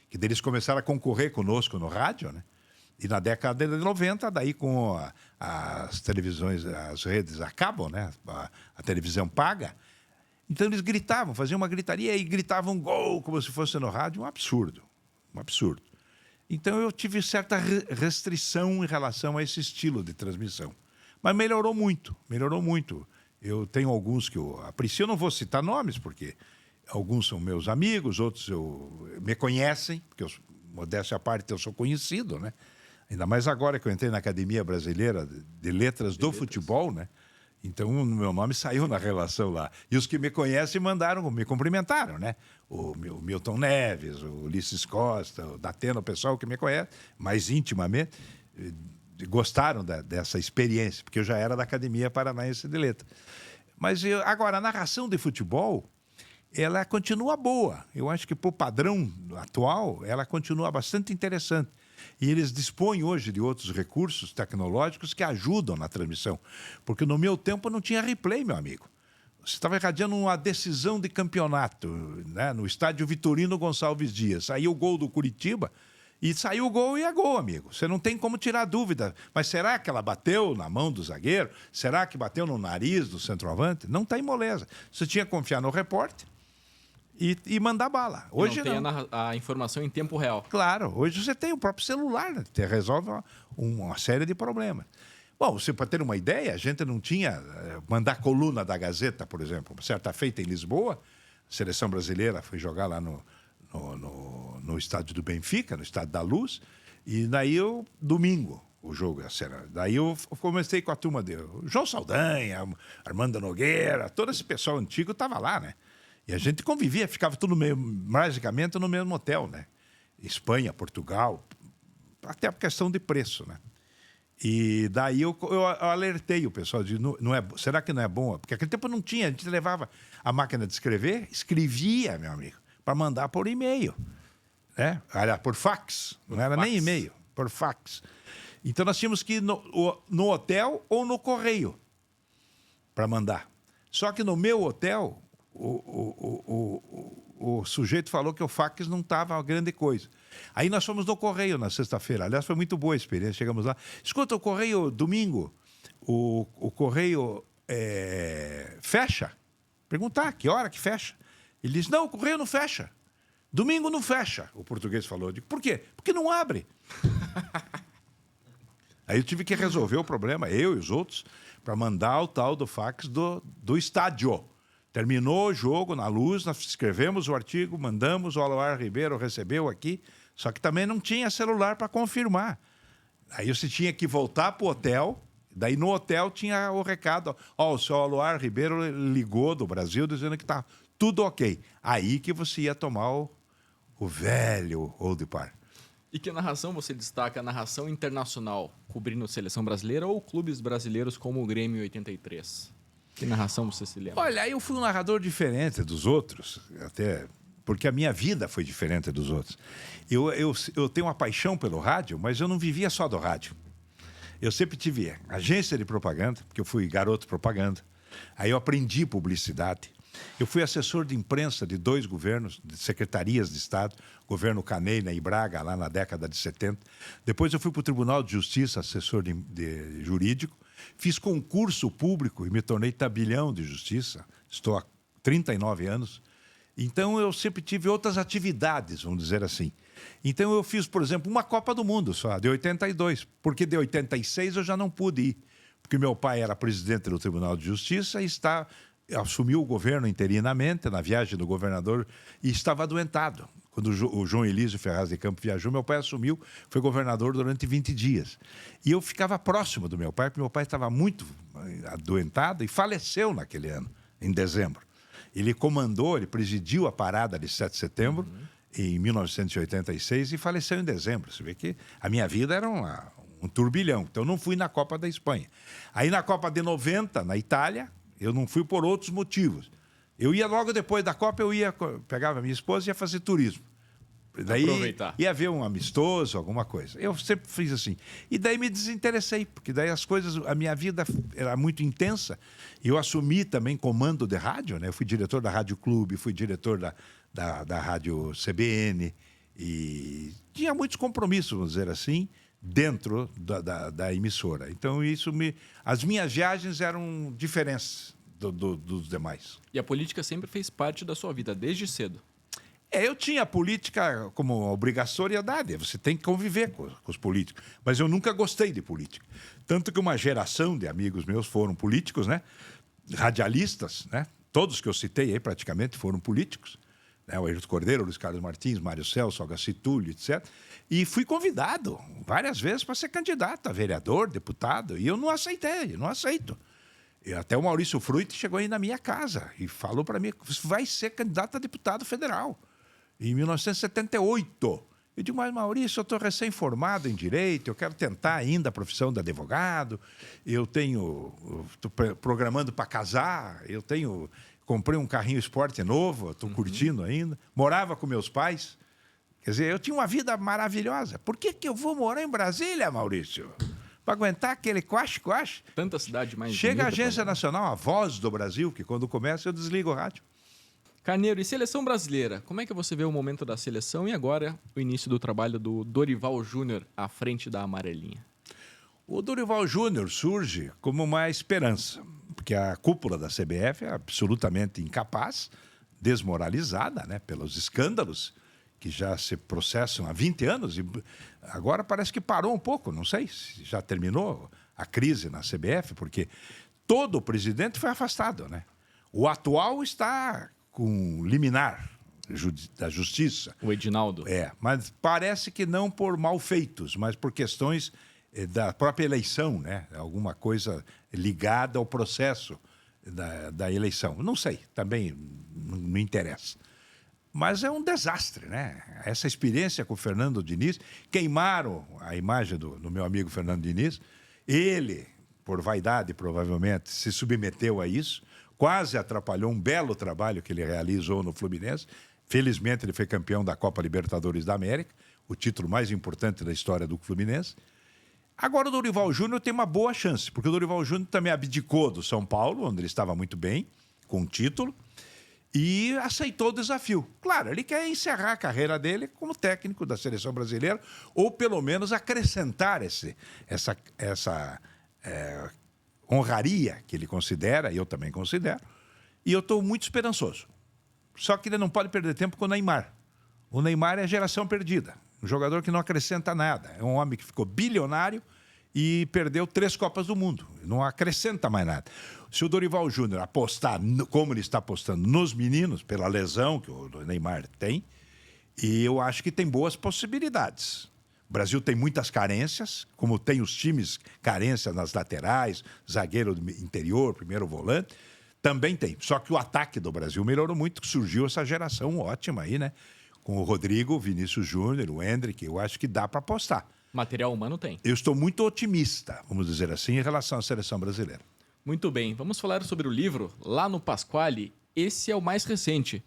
que eles começaram a concorrer conosco no rádio, né? E na década de 90, daí com as televisões, as redes a cabo, né? A televisão paga. Então eles gritavam, faziam uma gritaria e gritavam gol como se fosse no rádio, um absurdo. Então eu tive certa restrição em relação a esse estilo de transmissão. Mas melhorou muito. Eu tenho alguns que eu aprecio, eu não vou citar nomes, porque alguns são meus amigos, outros me conhecem, porque, modéstia à parte, eu sou conhecido, né? Ainda mais agora que eu entrei na Academia Brasileira de Letras do Futebol, né? Então, o meu nome saiu na relação lá. E os que me conhecem me cumprimentaram, né? O Milton Neves, o Ulisses Costa, o Datena, o pessoal que me conhece mais intimamente, gostaram dessa experiência, porque eu já era da Academia Paranaense de Letras. Mas agora, a narração de futebol, ela continua boa. Eu acho que, para o padrão atual, ela continua bastante interessante. E eles dispõem hoje de outros recursos tecnológicos que ajudam na transmissão. Porque no meu tempo não tinha replay, meu amigo. Você estava irradiando uma decisão de campeonato, né, no estádio Vitorino Gonçalves Dias. Saiu o gol do Curitiba e saiu o gol e é gol, amigo. Você não tem como tirar dúvida. Mas será que ela bateu na mão do zagueiro? Será que bateu no nariz do centroavante? Não tem moleza. Você tinha que confiar no repórter e mandar bala. Hoje não. Tem a informação em tempo real. Claro. Hoje você tem o próprio celular, né? Você resolve uma série de problemas. Bom, você para ter uma ideia, a gente não tinha mandar coluna da Gazeta, por exemplo. Certa feita em Lisboa, a seleção brasileira foi jogar lá no estádio do Benfica, no estádio da Luz, e daí domingo, o jogo era. Daí eu comecei com a turma dele. João Saldanha, Armando Nogueira, todo esse pessoal antigo estava lá, né? E a gente convivia, ficava tudo basicamente no mesmo hotel, né? Espanha, Portugal, até por questão de preço, né? E daí eu alertei o pessoal, de será que não é bom? Porque naquele tempo não tinha, a gente levava a máquina de escrever, escrevia, meu amigo, para mandar por e-mail, né? Era por fax, não era nem e-mail, por fax. Então nós tínhamos que ir no hotel ou no correio para mandar. Só que no meu hotel, o sujeito falou que o fax não estava uma grande coisa. Aí nós fomos no correio na sexta-feira. Aliás, foi muito boa a experiência. Chegamos lá. Escuta, o correio, domingo, o correio fecha? Perguntar, que hora que fecha? Ele disse, não, o correio não fecha. Domingo não fecha, o português falou. Eu digo, por quê? Porque não abre. Aí eu tive que resolver o problema, eu e os outros, para mandar o tal do fax do estádio. Terminou o jogo na Luz, nós escrevemos o artigo, mandamos, o Aloar Ribeiro recebeu aqui, só que também não tinha celular para confirmar. Aí você tinha que voltar para o hotel, daí no hotel tinha o recado, o seu Aloar Ribeiro ligou do Brasil dizendo que está tudo ok. Aí que você ia tomar o velho Old Par. E que narração você destaca? A narração internacional, cobrindo a seleção brasileira ou clubes brasileiros como o Grêmio 83? Que narração você se lembra? Olha, eu fui um narrador diferente dos outros, até porque a minha vida foi diferente dos outros. Eu tenho uma paixão pelo rádio, mas eu não vivia só do rádio. Eu sempre tive agência de propaganda, porque eu fui garoto propaganda. Aí eu aprendi publicidade. Eu fui assessor de imprensa de 2 governos, de secretarias de Estado, governo Caneina e Braga, lá na década de 70. Depois eu fui para o Tribunal de Justiça, assessor de jurídico. Fiz concurso público e me tornei tabelião de justiça. Estou há 39 anos. Então, eu sempre tive outras atividades, vamos dizer assim. Então, eu fiz, por exemplo, uma Copa do Mundo só, de 82. Porque de 86 eu já não pude ir. Porque meu pai era presidente do Tribunal de Justiça e assumiu o governo interinamente, na viagem do governador, e estava adoentado. Quando o João Elísio Ferraz de Campos viajou, meu pai assumiu, foi governador durante 20 dias. E eu ficava próximo do meu pai, porque meu pai estava muito adoentado e faleceu naquele ano, em dezembro. Ele presidiu a parada de 7 de setembro, em 1986, e faleceu em dezembro. Você vê que a minha vida era um turbilhão. Então, eu não fui na Copa da Espanha. Aí, na Copa de 90, na Itália, eu não fui por outros motivos. Eu ia logo depois da Copa, pegava minha esposa e ia fazer turismo. Daí aproveitar. Ia ver um amistoso, alguma coisa. Eu sempre fiz assim. E daí me desinteressei, porque daí a minha vida era muito intensa. Eu assumi também comando de rádio, né? Eu fui diretor da Rádio Clube, fui diretor da Rádio CBN. E tinha muitos compromissos, vamos dizer assim, dentro da emissora. Então, as minhas viagens eram diferentes dos demais. E a política sempre fez parte da sua vida, desde cedo. Eu tinha a política como obrigatoriedade, você tem que conviver com os políticos. Mas eu nunca gostei de política. Tanto que uma geração de amigos meus foram políticos, né? Radialistas, né? Todos que eu citei aí praticamente foram políticos. Né? O Ayrton Cordeiro, Luiz Carlos Martins, Mário Celso, Agacir Túlio, etc. E fui convidado várias vezes para ser candidato a vereador, deputado. E eu não aceitei, não aceito. E até o Maurício Fruit chegou aí na minha casa e falou para mim, você vai ser candidato a deputado federal. Em 1978. Eu digo, mas Maurício, eu estou recém-formado em Direito, eu quero tentar ainda a profissão de advogado, estou programando para casar, comprei um carrinho esporte novo, estou curtindo ainda. Morava com meus pais, Quer dizer, eu tinha uma vida maravilhosa. Por que eu vou morar em Brasília, Maurício? Para aguentar aquele quache-quache? Tanta cidade mais Chega a bonita Agência pra- Nacional, a voz do Brasil, que quando começa eu desligo o rádio. Carneiro, e seleção brasileira? Como é que você vê o momento da seleção e agora o início do trabalho do Dorival Júnior à frente da amarelinha? O Dorival Júnior surge como uma esperança, porque a cúpula da CBF é absolutamente incapaz, desmoralizada, né, pelos escândalos que já se processam há 20 anos e agora parece que parou um pouco, não sei se já terminou a crise na CBF, porque todo o presidente foi afastado, né? O atual está com liminar da justiça. O Edinaldo? Mas parece que não por malfeitos, mas por questões da própria eleição, né? Alguma coisa ligada ao processo da eleição. Não sei, também não me interessa. Mas é um desastre, né? Essa experiência com o Fernando Diniz, queimaram a imagem do meu amigo Fernando Diniz. Ele, por vaidade, provavelmente, se submeteu a isso, quase atrapalhou um belo trabalho que ele realizou no Fluminense. Felizmente, ele foi campeão da Copa Libertadores da América, o título mais importante da história do Fluminense. Agora o Dorival Júnior tem uma boa chance, porque o Dorival Júnior também abdicou do São Paulo, onde ele estava muito bem, com o título, e aceitou o desafio. Claro, ele quer encerrar a carreira dele como técnico da seleção brasileira, ou pelo menos acrescentar essa honraria que ele considera, e eu também considero, e eu estou muito esperançoso. Só que ele não pode perder tempo com o Neymar. O Neymar é a geração perdida. Um jogador que não acrescenta nada. É um homem que ficou bilionário e perdeu 3 Copas do Mundo. Não acrescenta mais nada. Se o Dorival Júnior apostar, como ele está apostando, nos meninos, pela lesão que o Neymar tem, e eu acho que tem boas possibilidades. O Brasil tem muitas carências, como tem os times carência nas laterais, zagueiro do interior, primeiro volante, também tem. Só que o ataque do Brasil melhorou muito, surgiu essa geração ótima aí, né? Com o Rodrigo, o Vinícius Júnior, o Endrick, eu acho que dá para apostar. Material humano tem. Eu estou muito otimista, vamos dizer assim, em relação à seleção brasileira. Muito bem, vamos falar sobre o livro Lá no Pasquale. Esse é o mais recente,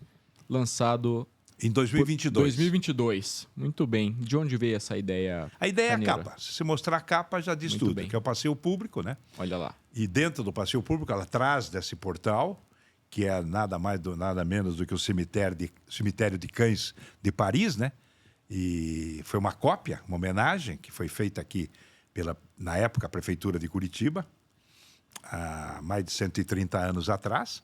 lançado Em 2022. 2022. Muito bem. De onde veio essa ideia? A ideia Carneiro? é a capa. Se você mostrar a capa, já diz Muito tudo. bem. Que é o passeio público, né? Olha lá. E dentro do passeio público, ela traz desse portal, que é nada mais, nada menos do que o cemitério de Cães de Paris, né? E foi uma cópia, uma homenagem que foi feita aqui na época, a Prefeitura de Curitiba, há mais de 130 anos atrás.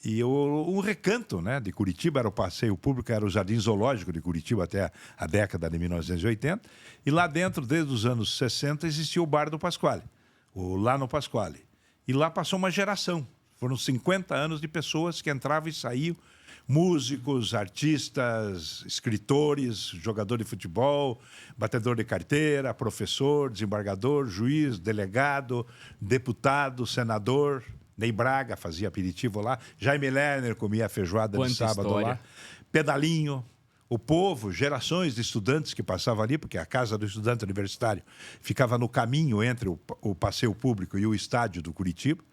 E um recanto, né, de Curitiba era o passeio público, era o Jardim Zoológico de Curitiba até a década de 1980. E lá dentro, desde os anos 60, existia o Bar do Pasquale, o Lá no Pasquale. E lá passou uma geração. Foram 50 anos de pessoas que entravam e saíam, músicos, artistas, escritores, jogador de futebol, batedor de carteira, professor, desembargador, juiz, delegado, deputado, senador. Ney Braga fazia aperitivo lá, Jaime Lerner comia feijoada de sábado história. lá, pedalinho. O povo, gerações de estudantes que passavam ali, porque a casa do estudante universitário ficava no caminho entre o passeio público e o estádio do Curitiba,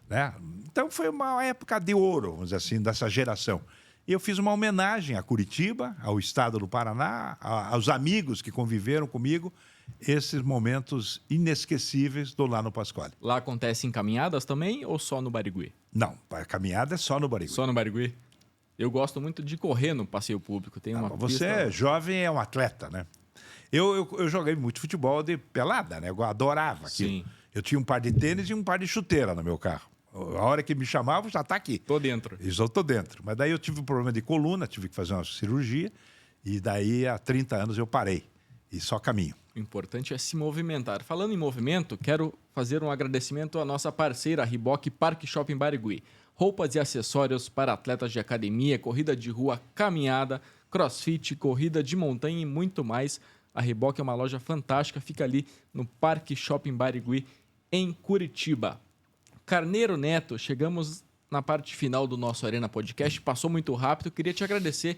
né? Então foi uma época de ouro, vamos dizer assim, dessa geração. E eu fiz uma homenagem a Curitiba, ao estado do Paraná, aos amigos que conviveram comigo, esses momentos inesquecíveis do Lá no Pasquale. Lá acontecem caminhadas também ou só no Barigui? Não, a caminhada é só no Barigui. Só no Barigui? Eu gosto muito de correr no passeio público. Tem uma Você pista... é jovem, é um atleta, né? Eu joguei muito futebol de pelada, né? Eu adorava aquilo. Sim. Eu tinha um par de tênis e um par de chuteira no meu carro. A hora que me chamavam, já está aqui. Tô dentro. Isso eu estou dentro. Mas daí eu tive um problema de coluna, tive que fazer uma cirurgia. E daí, há 30 anos, eu parei. E só caminho. O importante é se movimentar. Falando em movimento, quero fazer um agradecimento à nossa parceira Riboc Parque Shopping Barigui. Roupas e acessórios para atletas de academia, corrida de rua, caminhada, crossfit, corrida de montanha e muito mais. A Riboc é uma loja fantástica, fica ali no Parque Shopping Barigui, em Curitiba. Carneiro Neto, chegamos na parte final do nosso Arena Podcast. Passou muito rápido, queria te agradecer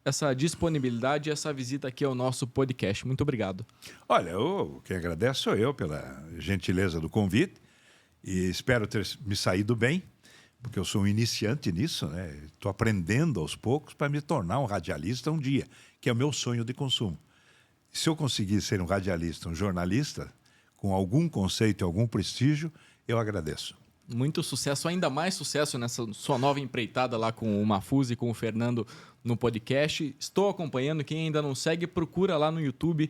essa disponibilidade e essa visita aqui ao nosso podcast. Muito obrigado. Olha, quem agradece sou eu pela gentileza do convite e espero ter me saído bem, porque eu sou um iniciante nisso, né? Estou aprendendo aos poucos para me tornar um radialista um dia. que é o meu sonho de consumo. Se eu conseguir ser um radialista, um jornalista, com algum conceito e algum prestígio, eu agradeço. Muito sucesso, ainda mais sucesso nessa sua nova empreitada lá com o Mafuz e com o Fernando no podcast. Estou acompanhando, quem ainda não segue, procura lá no YouTube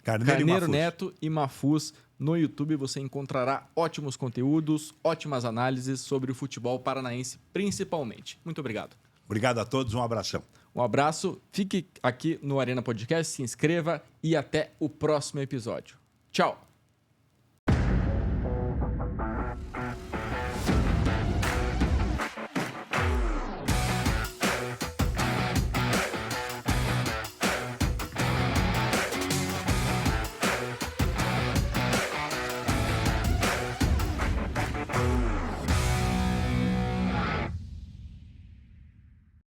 Carneiro Neto e Mafuz. No YouTube você encontrará ótimos conteúdos, ótimas análises sobre o futebol paranaense principalmente. Muito obrigado. Obrigado a todos, um abração. Um abraço, fique aqui no Arena Podcast, se inscreva e até o próximo episódio. Tchau!